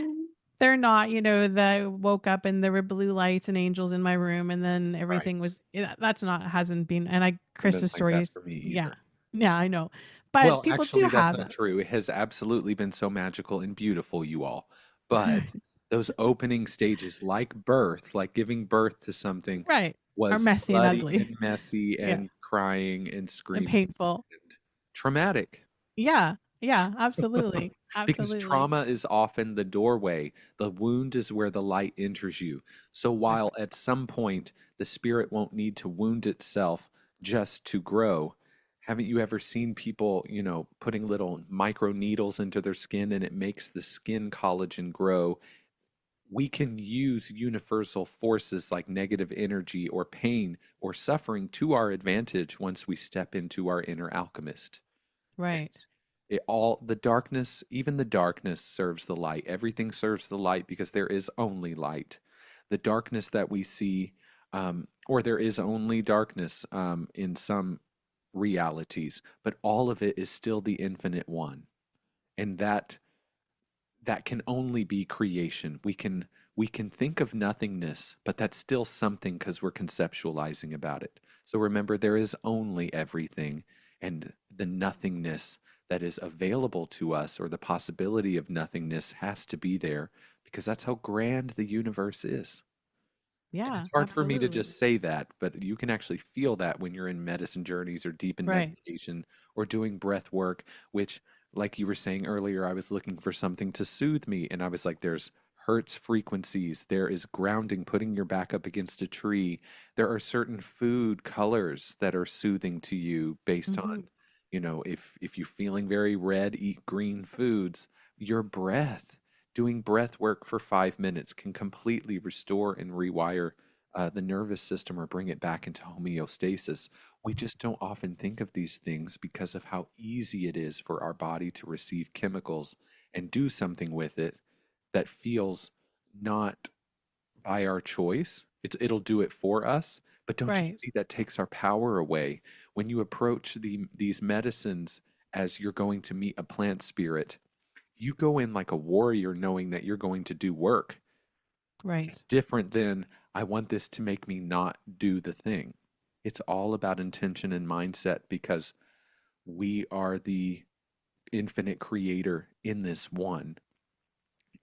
they're not, you know, the woke up and there were blue lights and angels in my room and then Right. everything was, that's not, hasn't been, and Hasn't been Chris's like that stories. for me Yeah. either. Yeah, I know. But Well, people do actually, that's have not that. true. It has absolutely been so magical and beautiful, you all. But those opening stages, like birth, like giving birth to something, Right. Are was messy and bloody ugly. and messy Yeah. and crying and And screaming painful. and traumatic. Yeah. Yeah. Absolutely. Because Absolutely. trauma is often the doorway. The wound is where the light enters you. So Right. while at some point the spirit won't need to wound itself just to grow, haven't you ever seen people, putting little micro needles into their skin and it makes the skin collagen grow? We can use universal forces like negative energy or pain or suffering to our advantage once we step into our inner alchemist. And Right. the darkness, even the darkness serves the light. Everything serves the light because there is only light. The darkness that we see, or there is only darkness in some realities, but all of it is still the infinite one. And that can only be creation. We can think of nothingness, but that's still something because we're conceptualizing about it. So remember, there is only everything, and the nothingness that is available to us, or the possibility of nothingness, has to be there because that's how grand the universe is. And Yeah. it's hard for me to Absolutely. just say that, but you can actually feel that when you're in medicine journeys or deep in Right. meditation or doing breath work, which, like you were saying earlier, I was looking for something to soothe me. And I was like, there's hertz frequencies, there is grounding, putting your back up against a tree. There are certain food colors that are soothing to you based Hmm. on, if you're feeling very red, eat green foods. Your breath. Doing breath work for 5 minutes can completely restore and rewire the nervous system or bring it back into homeostasis. We just don't often think of these things because of how easy it is for our body to receive chemicals and do something with it that feels not by our choice. It'll do it for us. But don't you Right. see that takes our power away? When you approach these medicines as you're going to meet a plant spirit, you go in like a warrior knowing that you're going to do work. Right. It's different than, I want this to make me not do the thing. It's all about intention and mindset because we are the infinite creator in this one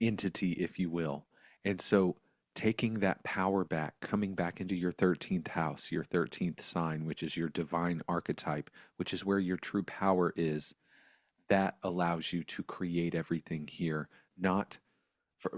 entity, if you will. And so taking that power back, coming back into your 13th house, your 13th sign, which is your divine archetype, which is where your true power is, that allows you to create everything here, not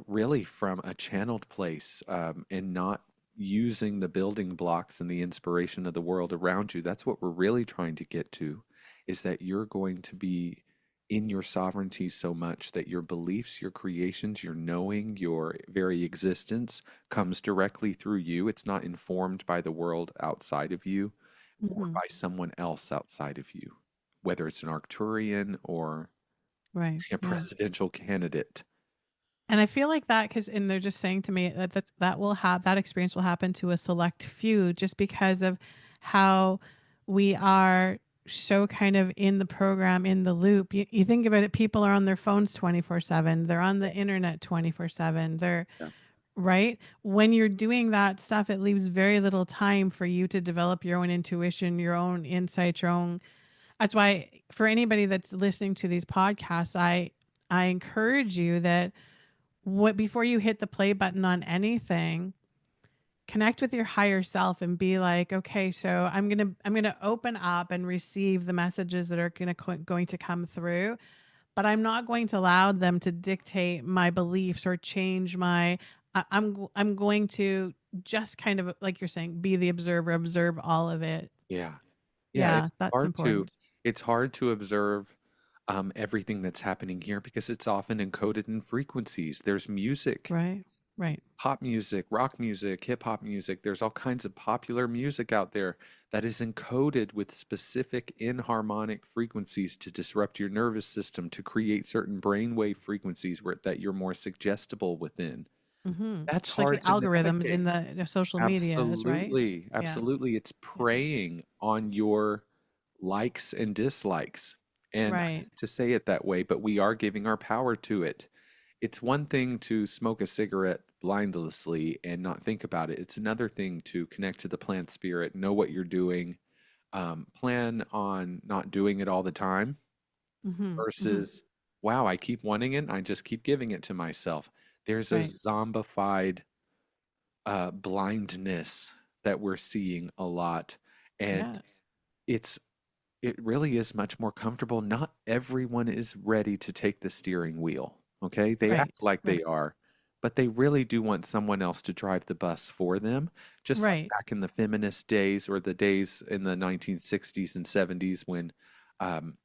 really from a channeled place, and not using the building blocks and the inspiration of the world around you. That's what we're really trying to get to, is that you're going to be in your sovereignty so much that your beliefs, your creations, your knowing, your very existence comes directly through you. It's not informed by the world outside of you or Hmm. by someone else outside of you, whether it's an Arcturian or Right. a Yeah. presidential candidate. And I feel like that because, and they're just saying to me that that will have that experience will happen to a select few just because of how we are so kind of in the program, in the loop. You think about it, people are on their phones 24/7, they're on the internet 24/7, they're Yeah. right. When you're doing that stuff, it leaves very little time for you to develop your own intuition, your own insights, your own. That's why for anybody that's listening to these podcasts, I encourage you that what before you hit the play button on anything, connect with your higher self and be like, okay, so I'm gonna open up and receive the messages that are going to come through, but I'm not going to allow them to dictate my beliefs or change my. I'm going to just kind of like you're saying, be the observer, observe all of it. Yeah. Yeah, Yeah, that's important. it's hard to observe everything that's happening here because it's often encoded in frequencies. There's music, Right. Right. pop music, rock music, hip hop music. There's all kinds of popular music out there that is encoded with specific inharmonic frequencies to disrupt your nervous system, to create certain brainwave frequencies where that you're more suggestible within. That's Just like the hard to algorithms in navigate. the social media is right. Absolutely, Yeah. absolutely. It's Yeah. preying on your likes and dislikes. And I Right. hate to say it that way, but we are giving our power to it. It's one thing to smoke a cigarette blindlessly and not think about it. It's another thing to connect to the plant spirit, know what you're doing, plan on not doing it all the time Mm-hmm. Mm-hmm. versus, wow, I keep wanting it, I just keep giving it to myself. There's a Right. zombified blindness that we're seeing a lot. And Yes. it's it really is much more comfortable. Not everyone is ready to take the steering wheel. Okay. They Right. act like they Right. are, but they really do want someone else to drive the bus for them. Just like Right. back in the feminist days or the days in the 1960s and 70s when um,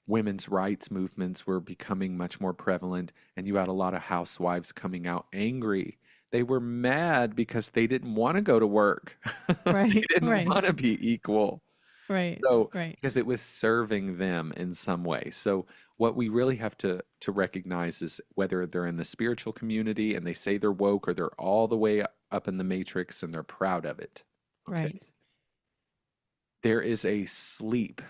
women's rights movements were becoming much more prevalent, and you had a lot of housewives coming out angry. They were mad because they didn't want to go to work. They Right. didn't Right. want to be equal. Right. So, Right. because it was serving them in some way. So, what we really have to recognize is whether they're in the spiritual community and they say they're woke or they're all the way up in the matrix and they're proud of it. Okay. Right. There is a sleep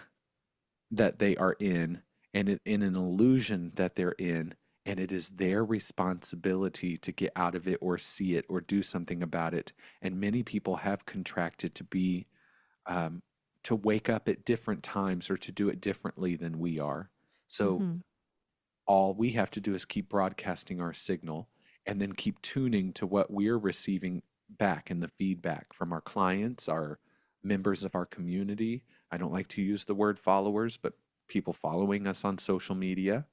that they are in and in an illusion that they're in, and it is their responsibility to get out of it or see it or do something about it. And many people have contracted to be um, to wake up at different times or to do it differently than we are. So Mm-hmm. all we have to do is keep broadcasting our signal and then keep tuning to what we're receiving back in the feedback from our clients, our members of our community. I don't like to use the word followers, but people following us on social media.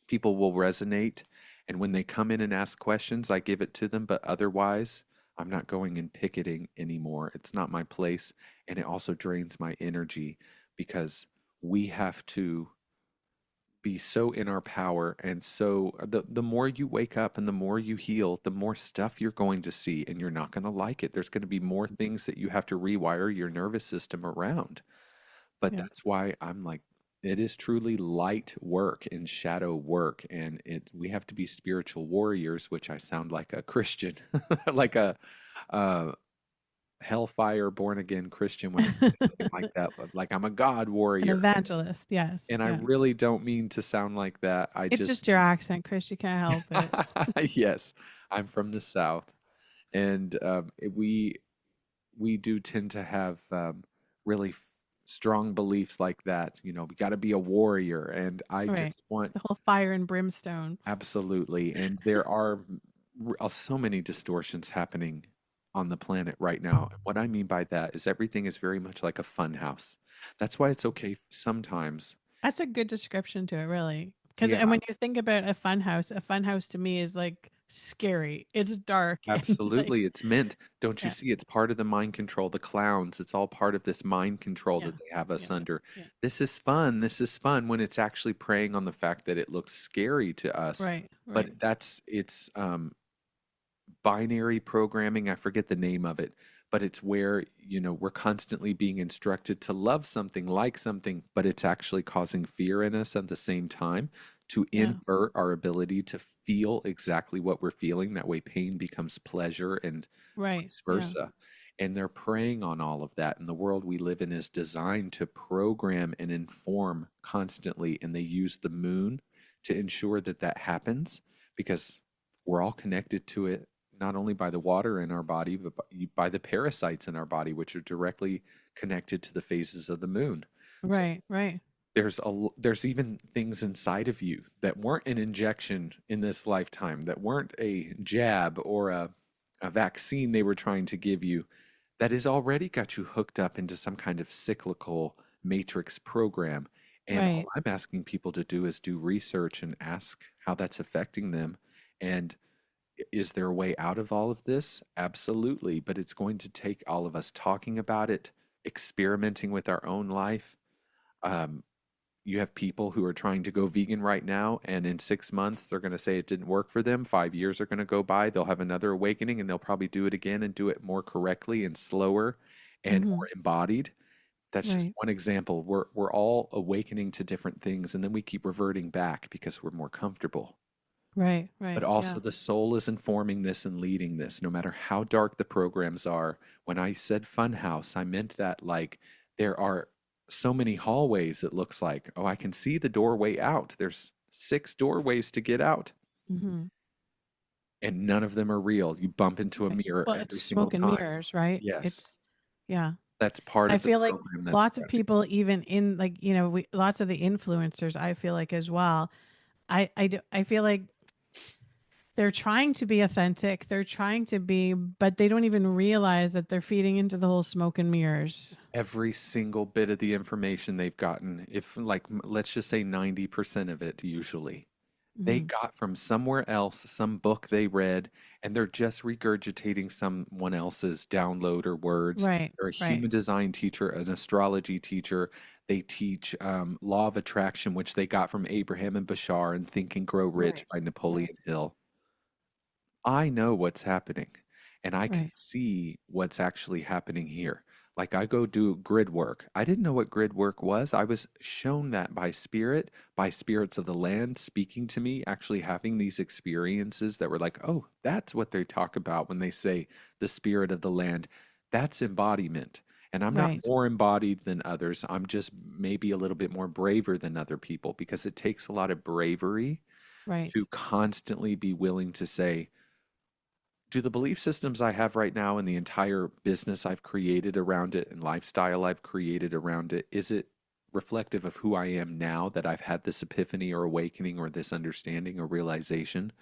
People will resonate. And when they come in and ask questions, I give it to them. But otherwise, I'm not going and picketing anymore. It's not my place. And it also drains my energy because we have to be so in our power. And so the more you wake up and the more you heal, the more stuff you're going to see, and you're not going to like it. There's going to be more things that you have to rewire your nervous system around. But Yeah. that's why I'm like, it is truly light work and shadow work, and we have to be spiritual warriors, which I sound like a Christian, like a uh, hellfire born again Christian when I say something like that. But like I'm a God An warrior, evangelist. Yes. and I Yeah. really don't mean to sound like that. I It's just just your accent, Chris. You can't help it. yes, I'm from the South, and we do tend to have really strong beliefs like that. You know, we got to be a warrior, and I Right. just want The whole fire and brimstone. absolutely. And there are so many distortions happening on the planet right now. And what I mean by that is everything is very much like a fun house. That's why it's okay sometimes. That's a good description to it, really. Because Yeah, and when you think about a fun house to me is like scary. It's dark and like absolutely. It's meant, don't you yeah, see? It's part of the mind control, the clowns. It's all part of this mind control yeah, that they have us yeah, under. yeah. This is fun. This is fun when it's actually preying on the fact that it looks scary to us. Right, But right, it's binary programming. I forget the name of it, but it's where, you know, we're constantly being instructed to love something, like something, but it's actually causing fear in us at the same time to yeah, invert our ability to feel exactly what we're feeling. That way, pain becomes pleasure and right, vice yeah, versa. And they're preying on all of that. And the world we live in is designed to program and inform constantly. And they use the moon to ensure that that happens because we're all connected to it, not only by the water in our body, but by the parasites in our body, which are directly connected to the phases of the moon. So right, right, there's even things inside of you that weren't an injection in this lifetime, that weren't a jab or a vaccine they were trying to give you, that has already got you hooked up into some kind of cyclical matrix program. And all right. I'm asking people to do is do research and ask how that's affecting them. And is there a way out of all of this? Absolutely. But it's going to take all of us talking about it, experimenting with our own life. Um, you have people who are trying to go vegan right now, and in 6 months, they're going to say it didn't work for them. 5 years are going to go by. They'll have another awakening, and they'll probably do it again and do it more correctly and slower and Mm-hmm. more embodied. That's just Right, one example. We're all awakening to different things, and then we keep reverting back because we're more comfortable. right, But right. also Yeah. the soul is informing this and leading this, no matter how dark the programs are. When I said funhouse, I meant that like there are so many hallways, it looks like, oh, I can see the doorway out. There's 6 doorways to get out, Mm-hmm. and none of them are real. You bump into a Right. mirror Well, it's every single smoke and time. mirrors, right? Yes, It's yeah. that's part I of the feel like program that's lots of threatening. people, even in like lots of the influencers, I feel like as well. I feel like they're trying to be authentic. They're trying to be, but they don't even realize that they're feeding into the whole smoke and mirrors. Every single bit of the information they've gotten, if like let's just say 90% of it usually they Hmm. got from somewhere else, some book they read, and they're just regurgitating someone else's download or words. Right, They're a right, human design teacher, an astrology teacher. They teach law of attraction, which they got from Abraham and Bashar, and Think and Grow Rich right, by right, Napoleon Hill. I know what's happening, and I can right. see what's actually happening here. Like I go do grid work. I didn't know what grid work was. I was shown that by spirit, by spirits of the land speaking to me, actually having these experiences that were like, oh, that's what they talk about when they say the spirit of the land. That's embodiment. And I'm not Right, more embodied than others. I'm just maybe a little bit more braver than other people because it takes a lot of bravery right. to constantly be willing to say, do the belief systems I have right now and the entire business I've created around it and lifestyle I've created around it, is it reflective of who I am now that I've had this epiphany or awakening or this understanding or realization?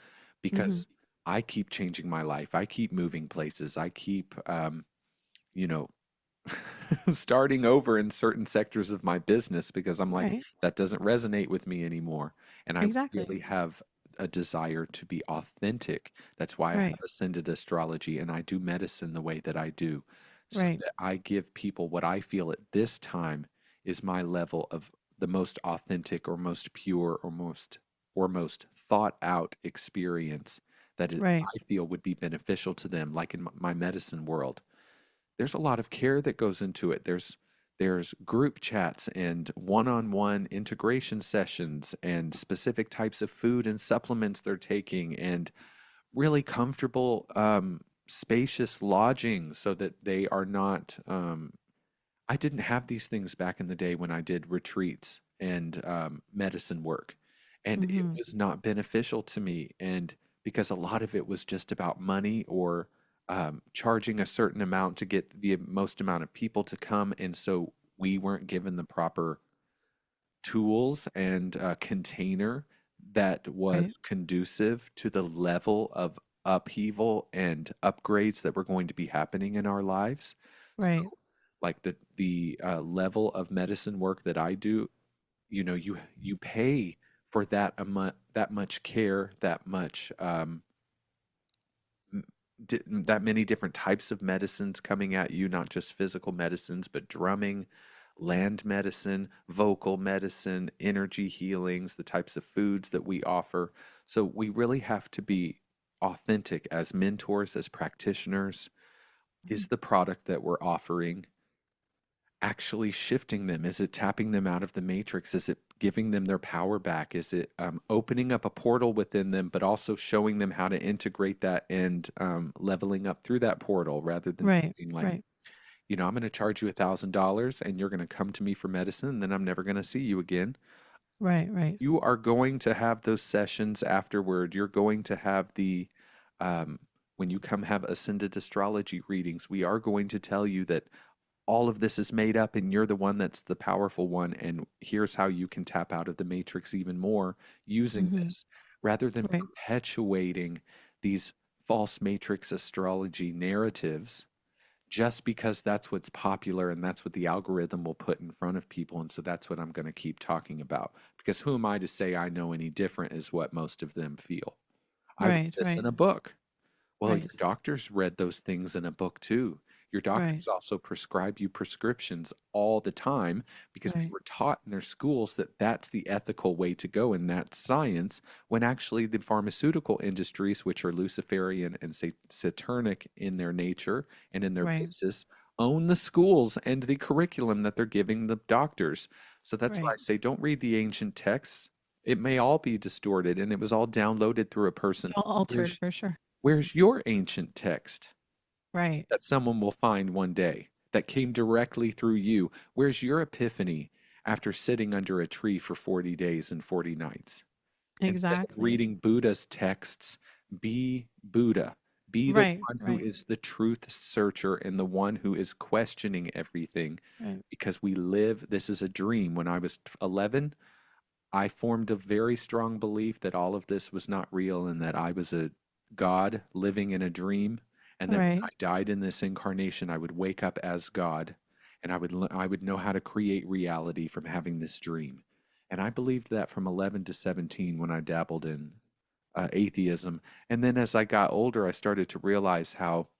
Hmm. Because I keep changing my life. I keep moving places. I keep, you know, starting over in certain sectors of my business because I'm like, Right, that doesn't resonate with me anymore. And I exactly. really have a desire to be authentic. That's why I have Right, ascended astrology and I do medicine the way that I do, so right, that I give people what I feel at this time is my level of the most authentic or most pure or most thought out experience Right. I feel would be beneficial to them, like in my medicine world. There's a lot of care that goes into it. There's group chats and one-on-one integration sessions and specific types of food and supplements they're taking and really comfortable spacious lodging so that they are not I didn't have these things back in the day when I did retreats and medicine work, and it Mhm. was not beneficial to me. And because a lot of it was just about money or charging a certain amount to get the most amount of people to come, and so we weren't given the proper tools and container that Right. was conducive to the level of upheaval and upgrades that were going to be happening in our lives. Right. Like the level of medicine work that I do, you know, you pay for that much care, that much that many different types of medicines coming at you, not just physical medicines, but drumming, land medicine, vocal medicine, energy healings, the types of foods that we offer. So we really have to be authentic as mentors, as practitioners. Mhm. Is the product that we're offering actually shifting them? Is it tapping them out of the matrix? Is it giving them their power back? Is it opening up a portal within them, but also showing them how to integrate that and leveling up through that portal rather than Right. being like, Right. you know, I'm going to charge you $1,000 and you're going to come to me for medicine and then I'm never going to see you again. Right. Right. You are going to have those sessions afterward. You're going to have um, when you come have ascended astrology readings, we are going to tell you that all of this is made up and you're the one that's the powerful one. And here's how you can tap out of the matrix even more using Mhm. this rather than Right. perpetuating these false matrix astrology narratives just because that's what's popular and that's what the algorithm will put in front of people. And so that's what I'm going to keep talking about because who am I to say I know any different is what most of them feel. I read Right. this Right. in a book. Well, your Right. doctors read those things in a book too. Your Right. doctors also prescribe you prescriptions all the time because they Right. were taught in their schools that that's the ethical way to go and that's science, when actually the pharmaceutical industries, which are Luciferian and Saturnic in their nature and in their Right. basis, own the schools and the curriculum that they're giving the doctors. So that's why I Right. say don't read the ancient texts. It may all be distorted and it was all downloaded through a It's person. all altered Where's for sure. Where's your ancient text Right. that someone will find one day that came directly through you? Where's your epiphany after sitting under a tree for 40 days and 40 nights? Instead of Exactly. reading Buddha's texts, be Buddha. Be the Right. one who Right. is the truth searcher and the one who is questioning everything Right. because we live, this is a dream. When I was 11, I formed a very strong belief that all of this was not real and that I was a God living in a dream, and that when Right. I died in this incarnation, I would wake up as God, and I would know how to create reality from having this dream. And I believed that from 11 to 17 when I dabbled in atheism. And then as I got older, I started to realize how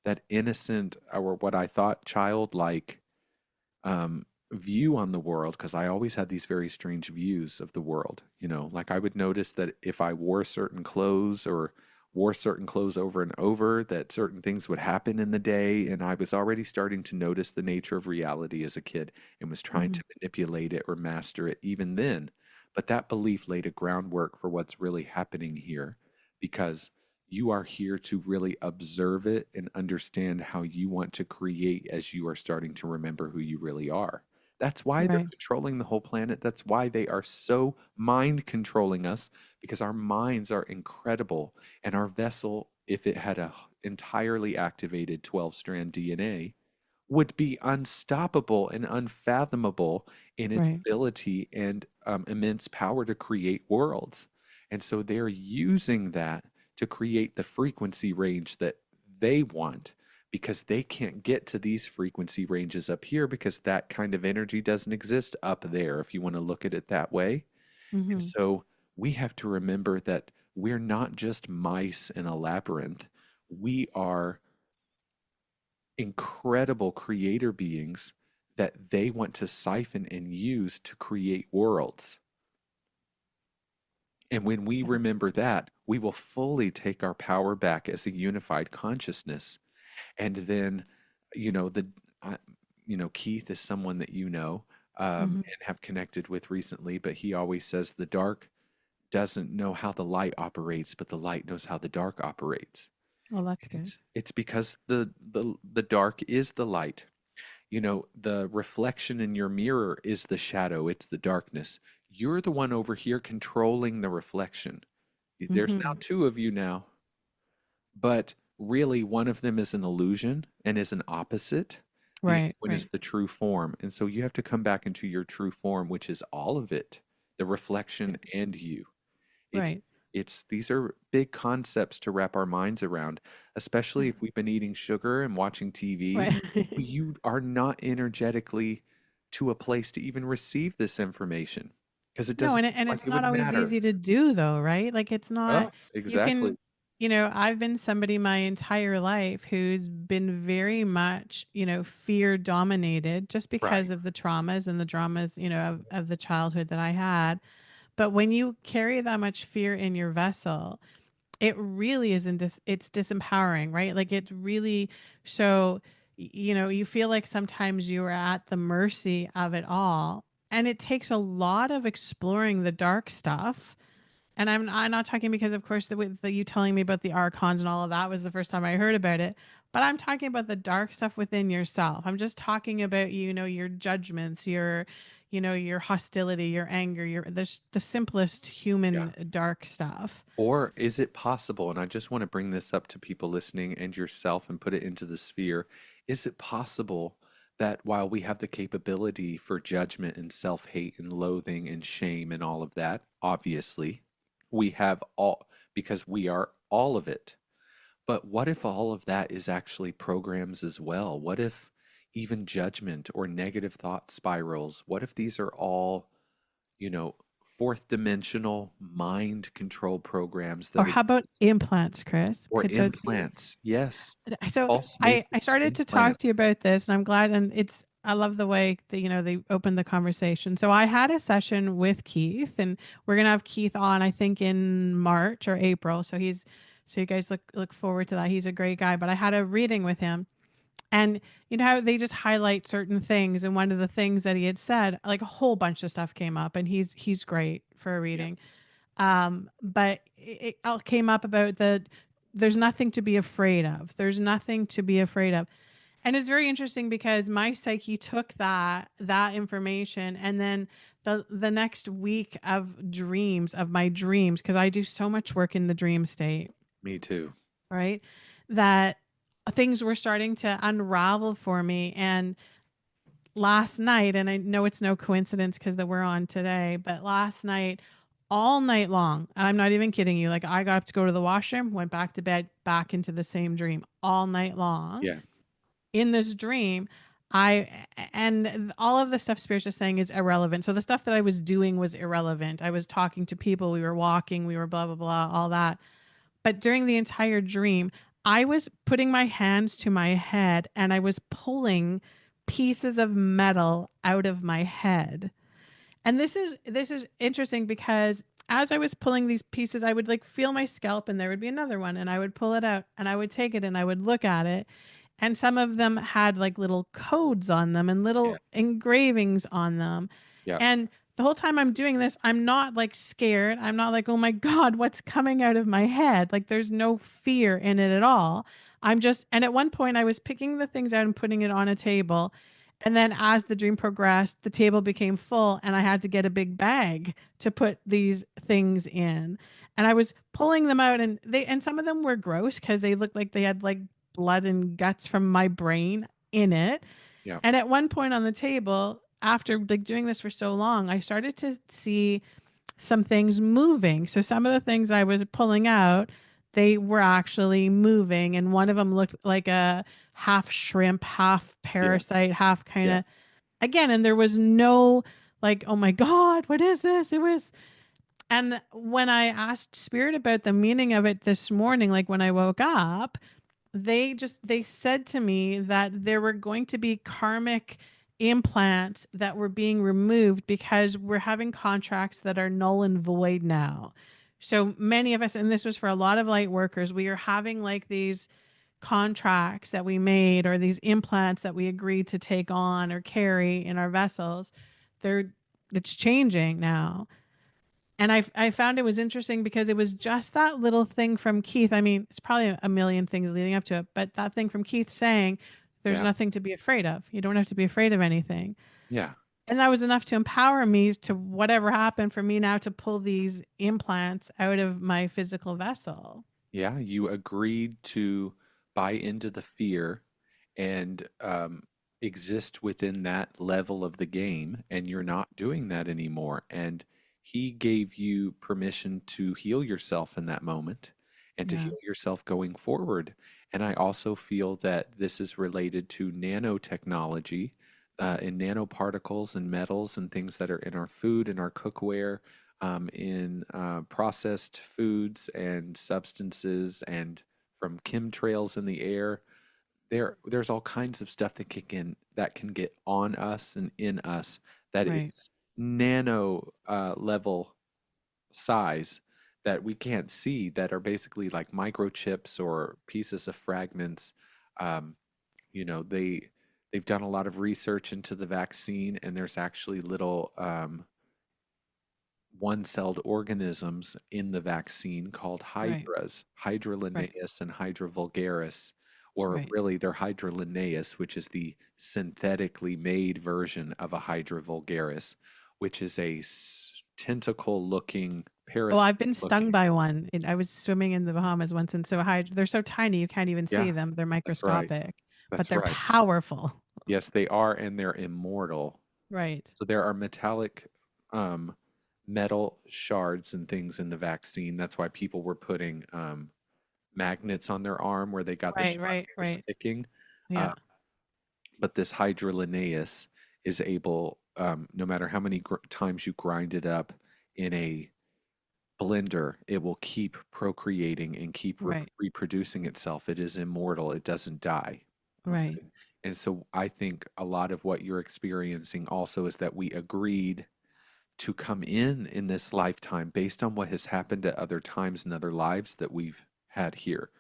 that innocent or what I thought childlike view on the world, because I always had these very strange views of the world. You know, like I would notice that if I wore certain clothes or wore certain clothes over and over, that certain things would happen in the day. And I was already starting to notice the nature of reality as a kid and was trying Mhm. to manipulate it or master it even then. But that belief laid a groundwork for what's really happening here because you are here to really observe it and understand how you want to create as you are starting to remember who you really are. That's why they're Right. controlling the whole planet. That's why they are so mind controlling us because our minds are incredible and our vessel, if it had a entirely activated 12-strand DNA, would be unstoppable and unfathomable in its Right. ability and immense power to create worlds. And so they're using that to create the frequency range that they want because they can't get to these frequency ranges up here because that kind of energy doesn't exist up there, if you want to look at it that way. And Mhm. so we have to remember that we're not just mice in a labyrinth. We are incredible creator beings that they want to siphon and use to create worlds. And when we Yeah. remember that, we will fully take our power back as a unified consciousness. And then, you know, uh, Keith is someone that Hmm. and have connected with recently, but he always says the dark doesn't know how the light operates, but the light knows how the dark operates. Well, that's And good. it's because the dark is the light. You know, the reflection in your mirror is the shadow, it's the darkness. You're the one over here controlling the reflection. There's now Hmm. two of you now, but really one of them is an illusion and is an opposite. The other Right, one is right, the true form. And so you have to come back into your true form, which is all of it, the reflection and you. It's right, it's these are big concepts to wrap our minds around, especially if we've been eating sugar and watching TV. right. You are not energetically to a place to even receive this information because it No, doesn't and look like it's it not would always matter. easy to do though, right? Like it's Oh, not you can exactly. I've been somebody my entire life who's been very much, fear dominated just because Right. of the traumas and the dramas, of the childhood that I had. But when you carry that much fear in your vessel, it really isn't it's disempowering, right? Like it really so you feel like sometimes you are at the mercy of it all. And it takes a lot of exploring the dark stuff. And I'm not talking because, of course, you telling me about the archons and all of that was the first time I heard about it. But I'm talking about the dark stuff within yourself. I'm just talking about, your judgments, your hostility, your anger, the simplest Yeah. human dark stuff. Or is it possible, and I just want to bring this up to people listening and yourself and put it into the sphere, is it possible that while we have the capability for judgment and self-hate and loathing and shame and all of that, obviously, we have all, because we are all of it. But what if all of that is actually programs as well? What if even judgment or negative thought spirals, what if these are all, you know, fourth dimensional mind control programs Or that how about implants, Chris? or Could those be? implants? Yes, So pulse I matrix started to talk to you implants. about this, and I'm glad. And I love the way that they opened the conversation. So I had a session with Keith, and we're gonna have Keith on, I think, in March or April. So you guys look forward to that. He's a great guy. But I had a reading with him, and you know how they just highlight certain things. And one of the things that he had said, like a whole bunch of stuff came up, and he's great for a Yeah, reading. But it all came up about there's nothing to be afraid of. There's nothing to be afraid of. And it's very interesting because my psyche took that information, and then the next week of my dreams, because I do so much work in the dream state, me too. right? That things were starting to unravel for me. And last night, and I know it's no coincidence because that we're on today, but last night, all night long, and I'm not even kidding you, like I got up to go to the washroom, went back to bed, back into the same dream all night long. Yeah, In this dream, I and all of the stuff Spirit's just saying is irrelevant. So the stuff that I was doing was irrelevant. I was talking to people, we were walking, we were blah blah blah, all that. But during the entire dream, I was putting my hands to my head and I was pulling pieces of metal out of my head. And this is interesting because as I was pulling these pieces, I would like feel my scalp and there would be another one and I would pull it out and I would take it and I would look at it. And some of them had like little codes on them and yeah, little engravings on them. yeah, And the whole time I'm doing this, I'm not like scared. I'm not like, oh my God, what's coming out of my head? Like there's no fear in it at all. And at one point I was picking the things out and putting it on a table. And then as the dream progressed, the table became full and I had to get a big bag to put these things in. And I was pulling them out and some of them were gross because they looked like they had like blood and guts from my brain in it. yeah, And at one point on the table, after like doing this for so long, I started to see some things moving. So some of the things I was pulling out, they were actually moving. And one of them looked like a half shrimp, half yeah, parasite, half kind yeah, of again. And there was no like, oh my God, what is this? It was. And when I asked Spirit about the meaning of it this morning, like when I woke up, they said to me that there were going to be karmic implants that were being removed because we're having contracts that are null and void now. So many of us, and this was for a lot of light workers, we are having like these contracts that we made or these implants that we agreed to take on or carry in our vessels. They're it's changing now. And I found it was interesting because it was just that little thing from Keith. I mean, it's probably a million things leading up to it, but that thing from Keith saying there's Yeah. nothing to be afraid of. You don't have to be afraid of anything. Yeah. And that was enough to empower me to whatever happened for me now to pull these implants out of my physical vessel. Yeah, you agreed to buy into the fear and exist within that level of the game, and you're not doing that anymore. And he gave you permission to heal yourself in that moment and to Yeah. heal yourself going forward. And I also feel that this is related to nanotechnology, and nanoparticles and metals and things that are in our food and our cookware, in processed foods and substances, and from chemtrails in the air. There's all kinds of stuff that can get on us and in us that Right. is nano level size that we can't see, that are basically like microchips or pieces of fragments. Um, you know, they've done a lot of research into the vaccine, and there's actually little one-celled organisms in the vaccine called Right. hydras, Right. Hydra and Hydra vulgaris, or Right. really they're Hydra, which is the synthetically made version of a Hydra vulgaris, which is a tentacle-looking, Oh, I've been parasite-looking. stung by one. I was swimming in the Bahamas once, and so they're so tiny you can't even see Yeah, them. They're that's right. microscopic, but That's they're right. powerful. Yes, they are, and they're immortal. Right. So there are metallic um, metal shards and things in the vaccine. That's why people were putting magnets on their arm where they got the Right. shot Right. and it was Right. sticking. Uh, Yeah. but this Hydra is able, no matter how many times you grind it up in a blender, it will keep procreating and keep Right. reproducing itself. It is immortal. It doesn't die. Right. Okay. And so I think a lot of what you're experiencing also is that we agreed to come in this lifetime based on what has happened at other times and other lives that we've had here.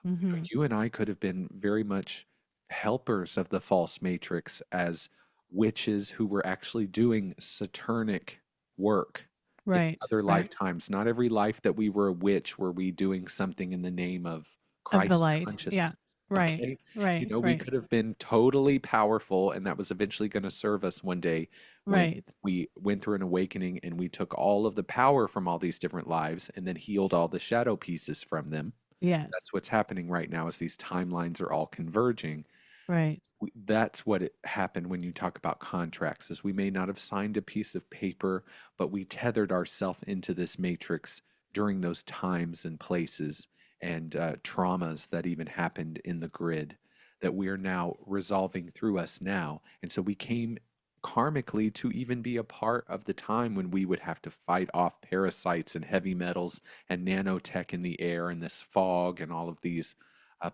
Mm-hmm. You and I could have been very much helpers of the false matrix as witches who were actually doing satanic work in Right. other Right. lifetimes. Not every life that we were a witch were we doing something in the name of Of the Christ light. consciousness. Yeah. Right. Okay. You Right. know, we Right. could have been totally powerful, and that was eventually going to serve us one day when Right. we went through an awakening and we took all of the power from all these different lives and then healed all the shadow pieces from them. Yes. That's what's happening right now as these timelines are all converging. Right. That's what it happened when you talk about contracts, is we may not have signed a piece of paper, but we tethered ourselves into this matrix during those times and places and traumas that even happened in the grid that we are now resolving through us now. And so we came karmically to even be a part of the time when we would have to fight off parasites and heavy metals and nanotech in the air and this fog and all of these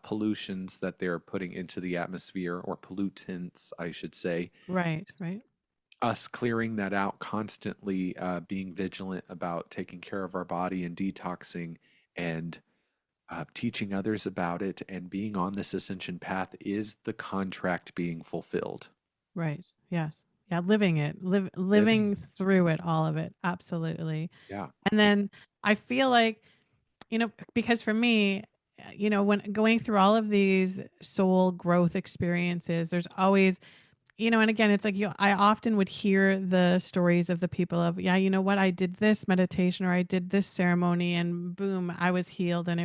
pollutions that they're putting into the atmosphere, or pollutants, I should say. Right. Right. Us clearing that out constantly, being vigilant about taking care of our body and detoxing and teaching others about it and being on this ascension path is the contract being fulfilled. Right. Yes. Yeah. Living it. Living. Living through it. All of it. Absolutely. Yeah. And then I feel like, because for me, when going through all of these soul growth experiences, there's always, and again, it's like I often would hear the stories of the people of, yeah, you know what, I did this meditation or I did this ceremony and boom, I was healed. And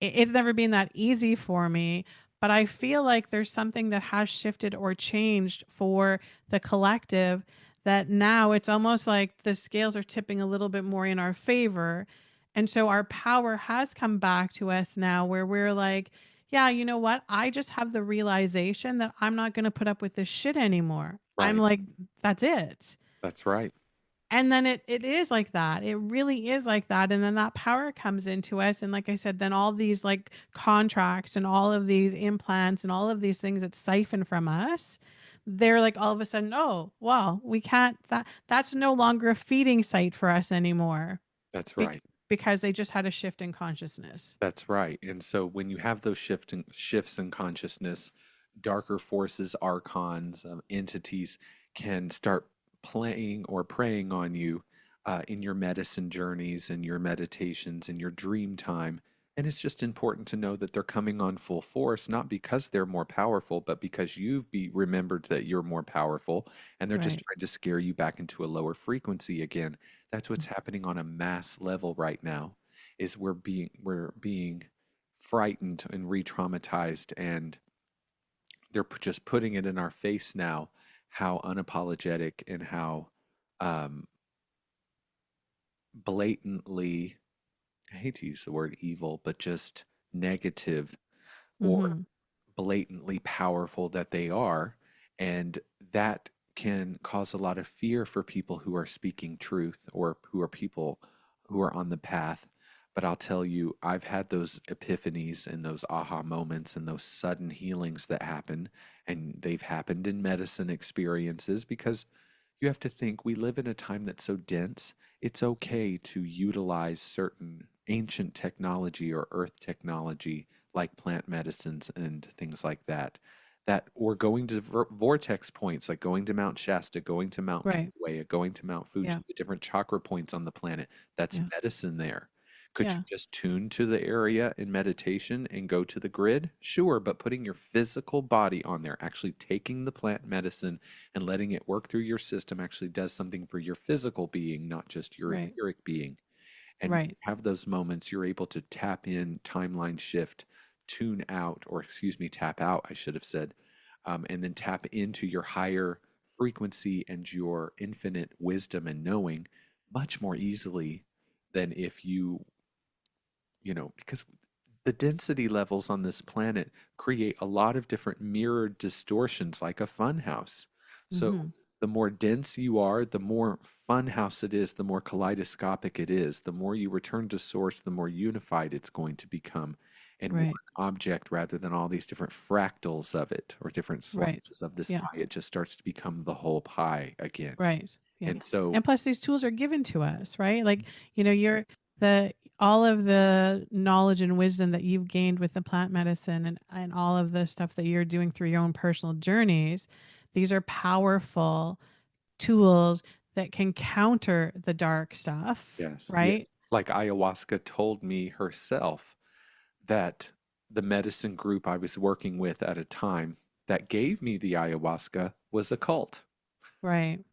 it's never been that easy for me, but I feel like there's something that has shifted or changed for the collective, that now it's almost like the scales are tipping a little bit more in our favor. And so our power has come back to us now, where we're like, yeah, you know what? I just have the realization that I'm not going to put up with this shit anymore. I'm Right. like, that's it. That's right. And then it is like that. It really is like that. And then that power comes into us. And like I said, then all these like contracts and all of these implants and all of these things that siphon from us, they're like all of a sudden, oh, well, we can't, that's no longer a feeding site for us anymore. That's Bec- right. because they just had a shift in consciousness. That's right. And so when you have those shifts in consciousness, darker forces, archons, entities can start playing or preying on you in your medicine journeys and your meditations and your dream time. And it's just important to know that they're coming on full force, not because they're more powerful, but because you've be remembered that you're more powerful, and they're just Right. trying to scare you back into a lower frequency again. That's what's happening on a mass level right now is we're being frightened and re-traumatized, and they're just putting it in our face now how unapologetic and how um, blatantly, I hate to use the word evil, but just negative or Mhm. blatantly powerful that they are. And that can cause a lot of fear for people who are speaking truth or who are people who are on the path. But I'll tell you, I've had those epiphanies and those aha moments and those sudden healings that happen. And they've happened in medicine experiences because you have to think we live in a time that's so dense. It's okay to utilize certain ancient technology or earth technology like plant medicines and things like that. That or going to vortex points, like going to Mount Shasta, going to Mount Right. Kilauea, going to Mount Yeah. Fuji, the different chakra points on the planet. That's Yeah. medicine there. Could you Yeah. just tune to the area in meditation and go to the grid? Sure, but putting your physical body on there, actually taking the plant medicine and letting it work through your system actually does something for your physical being, not just your Right. etheric being. And when you Right. have those moments, you're able to tap in, timeline shift, tune out, or excuse me, tap out, I should have said, and then tap into your higher frequency and your infinite wisdom and knowing much more easily than if because the density levels on this planet create a lot of different mirrored distortions like a fun house. So Mhm. the more dense you are, the more fun house it is, the more kaleidoscopic it is. The more you return to source, the more unified it's going to become in one Right. object rather than all these different fractals of it or different Right. slices of this Yeah. pie. It just starts to become the whole pie again. Right. Yeah. And so, And plus these tools are given to us, right? Like, you're the all of the knowledge and wisdom that you've gained with the plant medicine and all of the stuff that you're doing through your own personal journeys, these are powerful tools that can counter the dark stuff, yes, yes. right? Like ayahuasca told me herself that the medicine group I was working with at a time that gave me the ayahuasca was a cult. Right.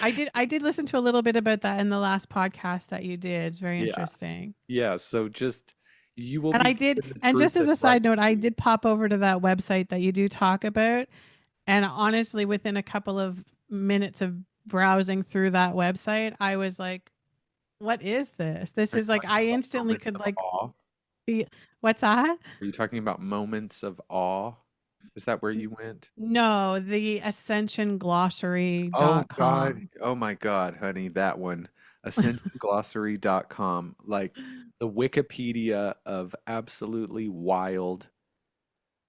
I did listen to a little bit about that in the last podcast that you did. It's very Yeah. interesting. Yeah. So just you will And be I did, given the and truth just as that's a right side note, for I you. did pop over to that website that you do talk about. And honestly, within a couple of minutes of browsing through that website, I was like, what is this? This Are you is like, talking I about instantly moments could of like awe? be, what's that? Are you talking about moments of awe? Is that where N- you went? No, the Oh God. ascensionglossary.com. Oh my God, honey, that one. Ascensionglossary.com. Like the Wikipedia of absolutely wild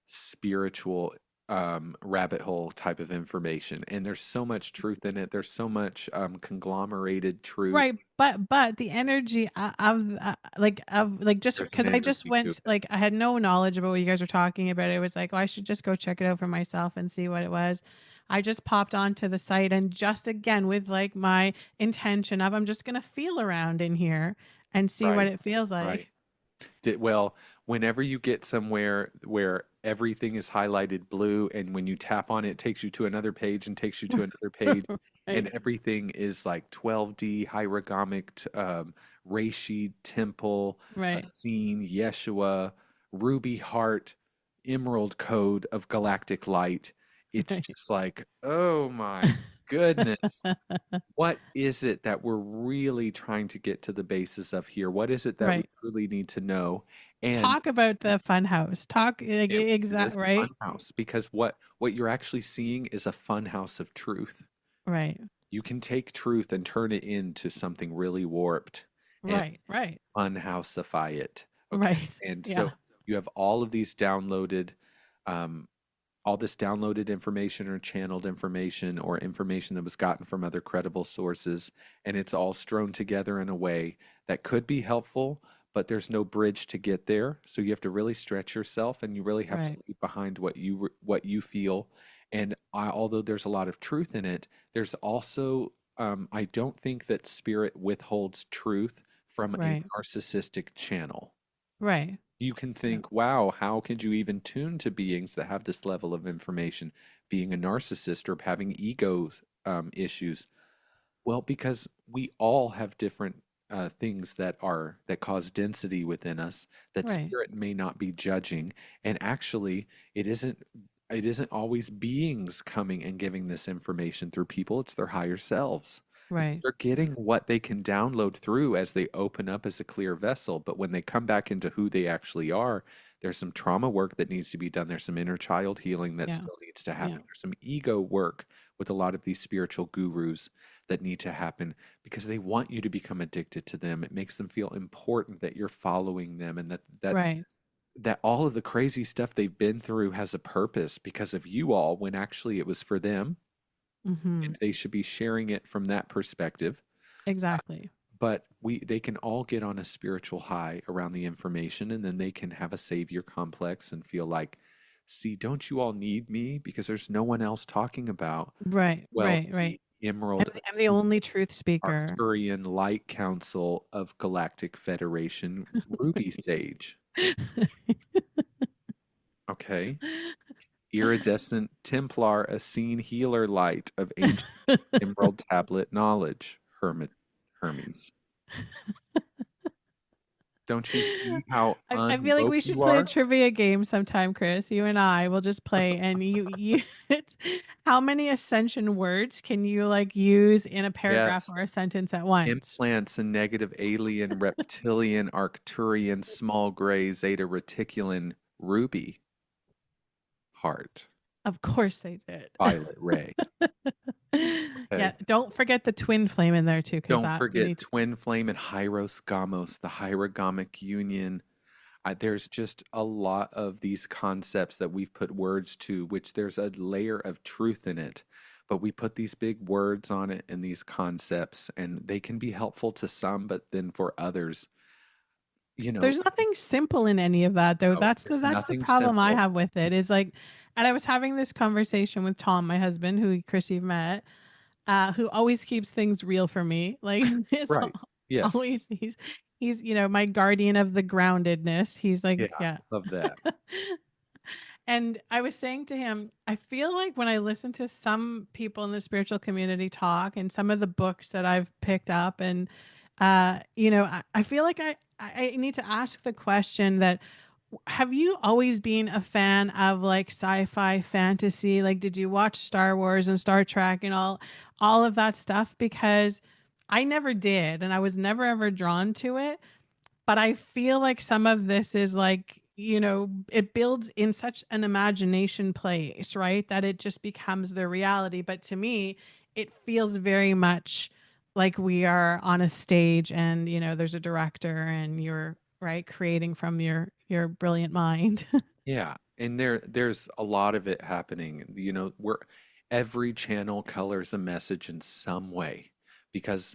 spiritual rabbit hole type of information, and there's so much truth in it. There's so much conglomerated truth. Right, but the energy of just There's an because I just energy to went it. like I had no knowledge about what you guys were talking about. It was like, oh, I should just go check it out for myself and see what it was. I just popped onto the site and just again with like my intention of I'm just gonna feel around in here and see what Right, it feels right. like. Well, whenever you get somewhere where everything is highlighted blue, and when you tap on it, it takes you to another page and takes you to another page, and Right, everything is like 12D hierogamic, reishi, temple, a right, scene, Yeshua, ruby heart, emerald code of galactic light. It's right. just like, oh my goodness. What is it that we're really trying to get to the basis of here? What is it that we Right. really need to know? And Talk about the fun house. Talk like it exact is a fun right? house because what you're actually seeing is a fun house of truth. Right. You can take truth and turn it into something really warped and Right. Right. unhousify it. Okay. Right. And so Yeah. you have all of these downloaded um, all this downloaded information or channeled information or information that was gotten from other credible sources, and it's all strewn together in a way that could be helpful, but there's no bridge to get there. So you have to really stretch yourself, and you really have to Right. leave behind what you feel. And although there's a lot of truth in it, there's also I don't think that spirit withholds truth from a Right. narcissistic channel. Right. You can Yeah. think, wow, how could you even tune to beings that have this level of information? Being a narcissist or having ego issues. Well, because we all have different things that cause density within us that Right. spirit may not be judging, and actually, it isn't. It isn't always beings coming and giving this information through people. It's their higher selves because Right. they're getting what they can download through as they open up as a clear vessel. But when they come back into who they actually are, there's some trauma work that needs to be done. There's some inner child healing that Yeah. still needs to Yeah. happen. There's some ego work with a lot of these spiritual gurus that need to happen because they want you to become addicted to them. It makes them feel important that you're following them and Right. that all of the crazy stuff they've been through has a purpose because of you all when actually it was for them Mm-hmm. and they should be sharing it from that perspective. Exactly. But they can all get on a spiritual high around the information, and then they can have a savior complex and feel like, see, don't you all need me? Because there's no one else talking about Right. well, Right. Right. the Emerald I'm the Ascended only truth speaker. Arcturian Light Council of Galactic Federation Ruby Sage. Okay. Iridescent Templar Essene Healer Light of Ancient Emerald Tablet Knowledge, Hermes. Don't you see how I feel like unwoke we should you play a are? trivia game sometime, Chris. You and I will just play, and you it's, how many ascension words can you like use in a paragraph Yes. or a sentence at once? Implants and negative alien, reptilian, Arcturian, small gray, zeta reticulan, ruby, heart, Of course they did. violet ray. Yeah, Okay. don't forget the twin flame in there too, because Don't that we forget need to. twin flame and Hyros Gamos, the hierogamic union. There's just a lot of these concepts that we've put words to, which there's a layer of truth in it. But we put these big words on it and these concepts, and they can be helpful to some, but then for others, you know, There's nothing simple in any of that though. no, That's there's the nothing problem I simple. have with it is like, and I was having this conversation with Tom, my husband, who Chris you've met, who always keeps things real for me. Like it's Right. Yes. always he's my guardian of the groundedness. He's Yeah. like, yeah. Love that. And I was saying to him, I feel like when I listen to some people in the spiritual community talk and some of the books that I've picked up, and I feel like I need to ask the question that have you always been a fan of like sci-fi fantasy? Like, did you watch Star Wars and Star Trek and all of that stuff? Because I never did, and I was never ever drawn to it. But I feel like some of this is like, it builds in such an imagination place, right? That it just becomes the reality. But to me, it feels very much like we are on a stage and, there's a director and you're right creating from your brilliant mind. Yeah, and there's a lot of it happening. Where every channel colors a message in some way. Because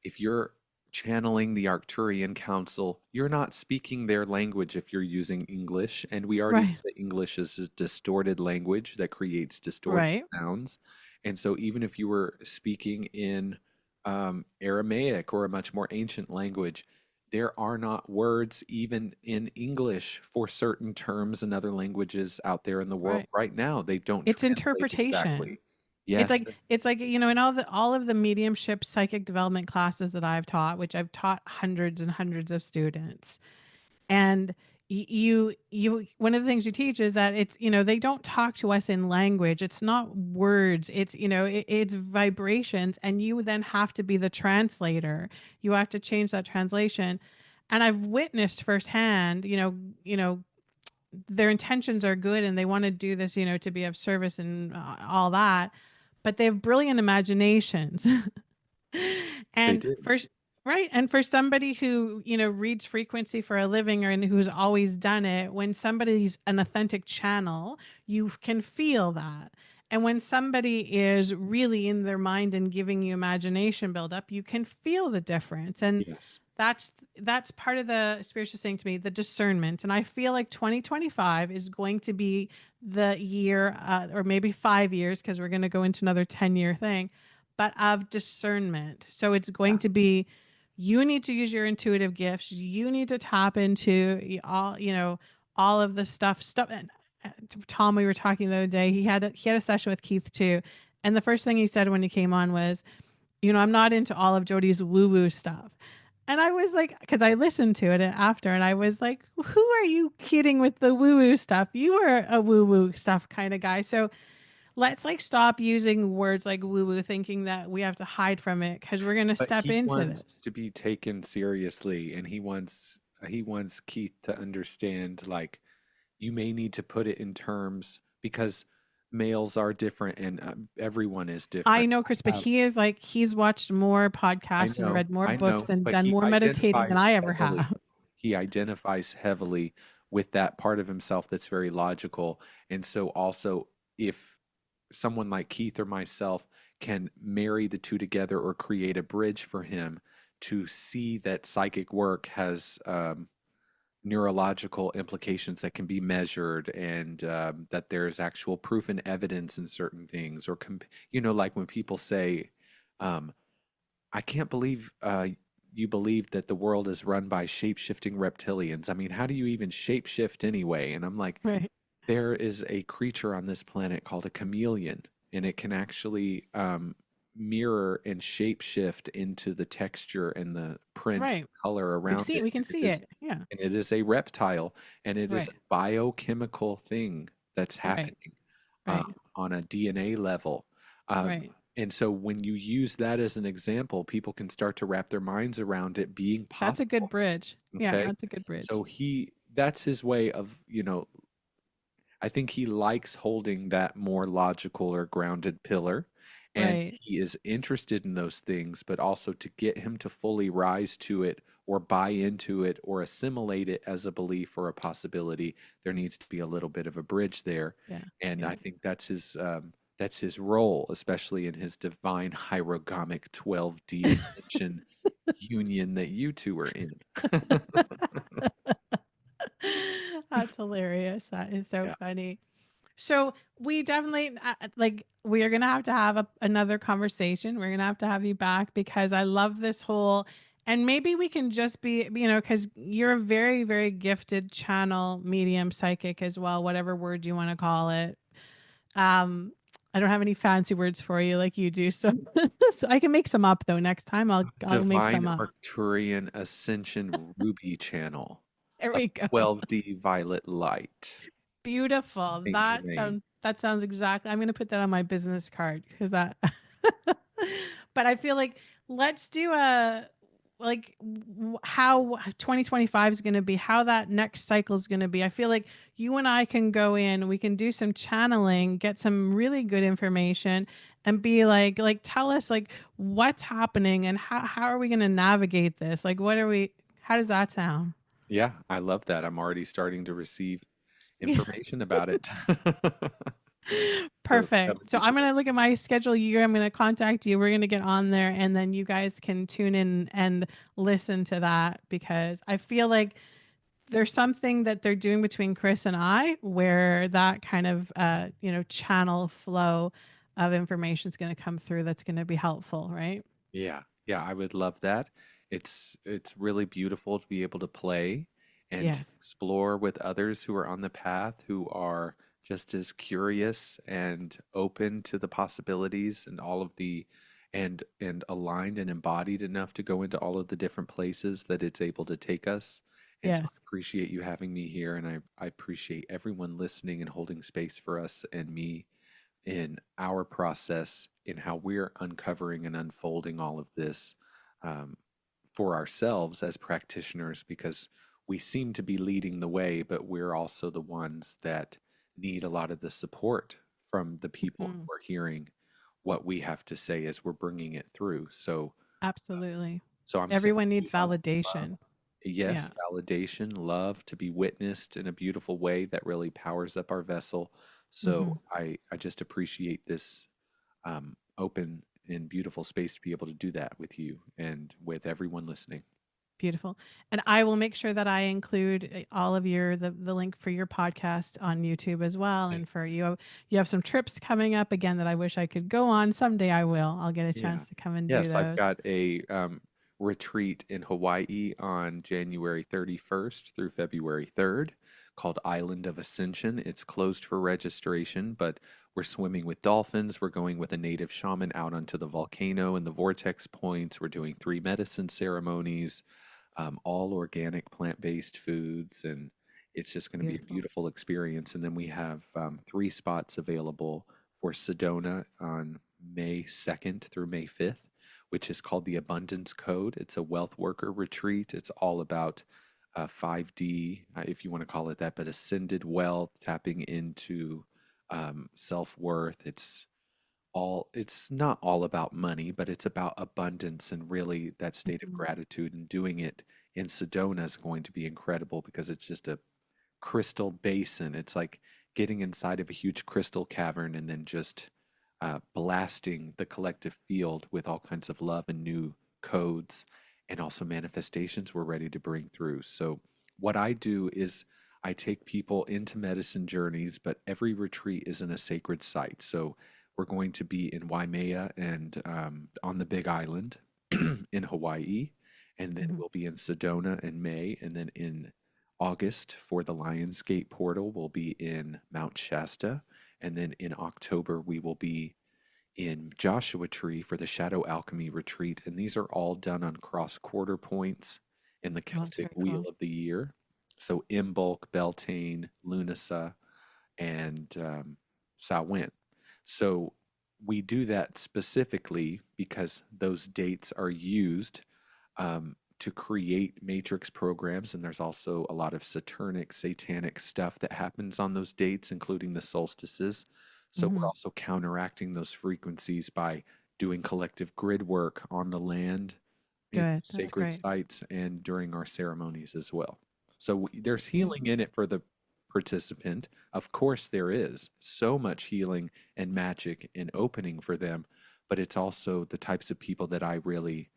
if you're channeling the Arcturian Council, you're not speaking their language if you're using English, and we already know Right. that English is a distorted language that creates distorted Right. sounds. And so even if you were speaking in Aramaic or a much more ancient language, there are not words even in English for certain terms in other languages out there in the world Right. right now. They don't It's translate interpretation. exactly. Yes, It's like, in all of the mediumship psychic development classes that I've taught, which I've taught hundreds and hundreds of students. And you one of the things you teach is that it's, they don't talk to us in language. It's not words. It's, it's vibrations, and you then have to be the translator. You have to change that translation. And I've witnessed firsthand, their intentions are good and they want to do this, to be of service and all that, but they have brilliant imaginations. they and do. Right. And for somebody who, reads frequency for a living or and who's always done it, when somebody's an authentic channel, you can feel that. And when somebody is really in their mind and giving you imagination build up, you can feel the difference. And Yes. that's that's part of the spiritual saying to me, the discernment. And I feel like 2025 is going to be the year, or maybe 5 years, because we're going to go into another 10-year thing, but of discernment. So it's Yeah. going to be, you need to use your intuitive gifts. You need to tap into all of the stuff. And Tom, we were talking the other day. He had a session with Keith too, and the first thing he said when he came on was, I'm not into all of Jody's woo woo stuff. And I was like, because I listened to it after, and I was like, who are you kidding with the woo woo stuff? You are a woo woo stuff kind of guy. So let's like stop using words like woo woo, thinking that we have to hide from it because we're going to But step he into wants this. to be taken seriously, and he wants Keith to understand, like, you may need to put it in terms because males are different and everyone is I different. know, Chris, but I have he's watched more podcasts and read more I books know, and but done more meditating than I ever have. he identifies heavily with that part of himself that's very logical. And so also if someone like Keith or myself can marry the two together or create a bridge for him to see that psychic work has neurological implications that can be measured, and that there's actual proof and evidence in certain things, or like when people say, um, I can't believe you believe that the world is run by shape-shifting reptilians. I mean, how do you even shape-shift anyway? And I'm like, Right. there is a creature on this planet called a chameleon, and it can actually mirror and shapeshift into the texture and the print Right. color around it. We can see it. Yeah. And it is a reptile, and it is a Right. biochemical thing that's Right. happening Right. on a DNA level. Um, Right. and so when you use that as an example, people can start to wrap their minds around it being That's a good possible. bridge. Yeah, Okay. that's a good bridge. So that's his way of, I think he likes holding that more logical or grounded pillar, and Right. he is interested in those things, but also to get him to fully rise to it or buy into it or assimilate it as a belief or a possibility, there needs to be a little bit of a bridge there. Yeah. And Yeah. I think that's his role, especially in his divine hierogamic 12D ascension union that you two are in. That's hilarious. That is so Yeah. funny. So we definitely like we are gonna have to have another conversation. We're gonna have to have you back because I love this whole, and maybe we can just be, because you're a very, very gifted channel, medium, psychic as well, whatever word you want to call it. Um, I don't have any fancy words for you like you do, so so I can make some up though. Next time I'll make Divine some up. Arcturian Ascension Ruby Channel There of we go. 12D Violet Light. Beautiful. Saint Germain. That sounds exactly. I'm gonna put that on my business card because that. But I feel like let's do a like how 2025 is going to be, how that next cycle is going to be. I feel like you and I can go in, we can do some channeling, get some really good information, and be like tell us like what's happening and how are we going to navigate this? Like what are we? How does that sound? Yeah, I love that. I'm already starting to receive information about it. So that would Perfect. So be I'm great. gonna look at my schedule year. I'm gonna contact you. We're gonna get on there, and then you guys can tune in and listen to that because I feel like there's something that they're doing between Chris and I where that kind of channel flow of information is gonna come through. That's gonna be helpful, right? Yeah, yeah, I would love that. It's really beautiful to be able to play and to Yes. explore with others who are on the path, who are just as curious and open to the possibilities and all of the and aligned and embodied enough to go into all of the different places that it's able to take us. And so I Yes. appreciate you having me here, and I appreciate everyone listening and holding space for us and me in our process in how we're uncovering and unfolding all of this, um, for ourselves as practitioners, because we seem to be leading the way, but we're also the ones that need a lot of the support from the people Mhm. who are hearing what we have to say as we're bringing it through. So, Absolutely. So I'm sending Everyone you needs all love. validation. Yes, Yeah. validation, love, to be witnessed in a beautiful way that really powers up our vessel. Hmm. So I just appreciate this open and beautiful space to be able to do that with you and with everyone listening. Beautiful. And I will make sure that I include all of the link for your podcast on YouTube as well. Thank And for you, you have some trips coming up again that I wish I could go on. Someday I will. I'll get a Yeah. chance to come and do Yes, I've those. got a retreat in Hawaii on January 31st through February 3rd called Island of Ascension. It's closed for registration, but we're swimming with dolphins. We're going with a native shaman out onto the volcano and the vortex points. We're doing 3 medicine ceremonies, all organic plant-based foods, and it's just going to be a Beautiful. beautiful experience. And then we have 3 spots available for Sedona on May 2nd through May 5th, which is called the Abundance Code. It's a wealth worker retreat. It's all about 5D, if you want to call it that, but ascended wealth, tapping into self-worth. It's not all about money, but it's about abundance and really that state of Mhm. gratitude, and doing it in Sedona is going to be incredible because it's just a crystal basin. It's like getting inside of a huge crystal cavern and then just blasting the collective field with all kinds of love and new codes and also manifestations we're ready to bring through. So, what I do is I take people into medicine journeys, but every retreat is in a sacred site. So, we're going to be in Waimea and on the Big Island in Hawaii. And then Mhm. we'll be in Sedona in May. And then in August for the Lionsgate portal, we'll be in Mount Shasta. And then in October, we will be in Joshua Tree for the Shadow Alchemy retreat. And these are all done on cross quarter points in the Oh, that's Celtic very Wheel cool. of the Year. So Imbolc, Beltane, Lunasa, and Samhain. So we do that specifically because those dates are used to create matrix programs, and there's also a lot of Saturnic, satanic stuff that happens on those dates, including the solstices. So we're Hmm. also counteracting those frequencies by doing collective grid work on the land in Good. That's sacred great. sites and during our ceremonies as well. So there's healing Beautiful. in it for the participant. Of course, there is so much healing and magic and opening for them, but it's also the types of people that I really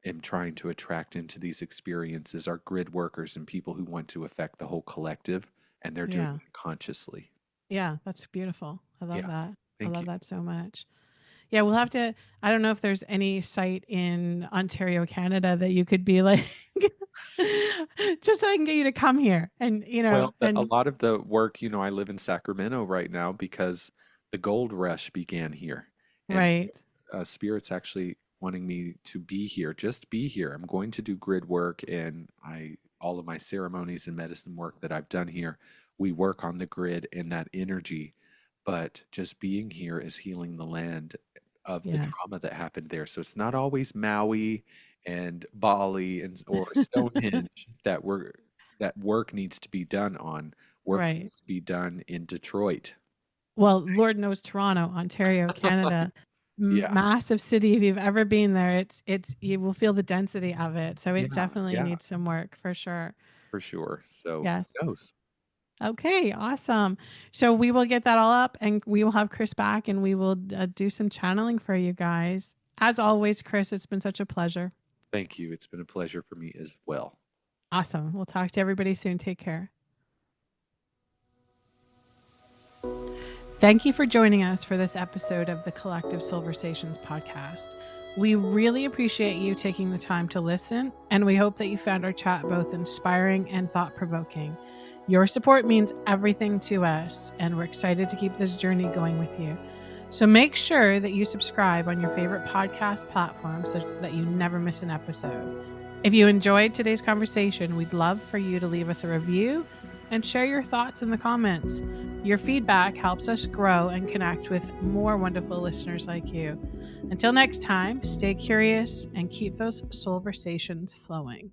am trying to attract into these experiences are grid workers and people who want to affect the whole collective, and they're doing Yeah. it consciously. Yeah. That's beautiful. I love Yeah. that. I Thank love you. that so much. Yeah, we'll have to. I don't know if there's any site in Ontario, Canada that you could be like, just so I can get you to come here and, Well, a and lot of the work, I live in Sacramento right now because the gold rush began here. And right. Spirit's actually wanting me to be here, just be here. I'm going to do grid work, and all of my ceremonies and medicine work that I've done here, we work on the grid and that energy. But just being here is healing the land of the Yes. trauma that happened there. So it's not always Maui and Bali or Stonehenge that work needs to be done on. Work Right. needs to be done in Detroit. Well, Lord knows Toronto, Ontario, Canada, Yeah, massive city. If you've ever been there, it's you will feel the density of it. So it yeah, definitely yeah, needs some work for sure. for sure. So Yes. who knows? Okay, awesome. So we will get that all up and we will have Chris back and we will do some channeling for you guys. As always, Chris, it's been such a pleasure. Thank you. It's been a pleasure for me as well. Awesome. We'll talk to everybody soon. Take care. Thank you for joining us for this episode of the Collective Soulversations podcast. We really appreciate you taking the time to listen, and we hope that you found our chat both inspiring and thought provoking. Your support means everything to us, and we're excited to keep this journey going with you. So make sure that you subscribe on your favorite podcast platform so that you never miss an episode. If you enjoyed today's conversation, we'd love for you to leave us a review and share your thoughts in the comments. Your feedback helps us grow and connect with more wonderful listeners like you. Until next time, stay curious and keep those soulversations flowing.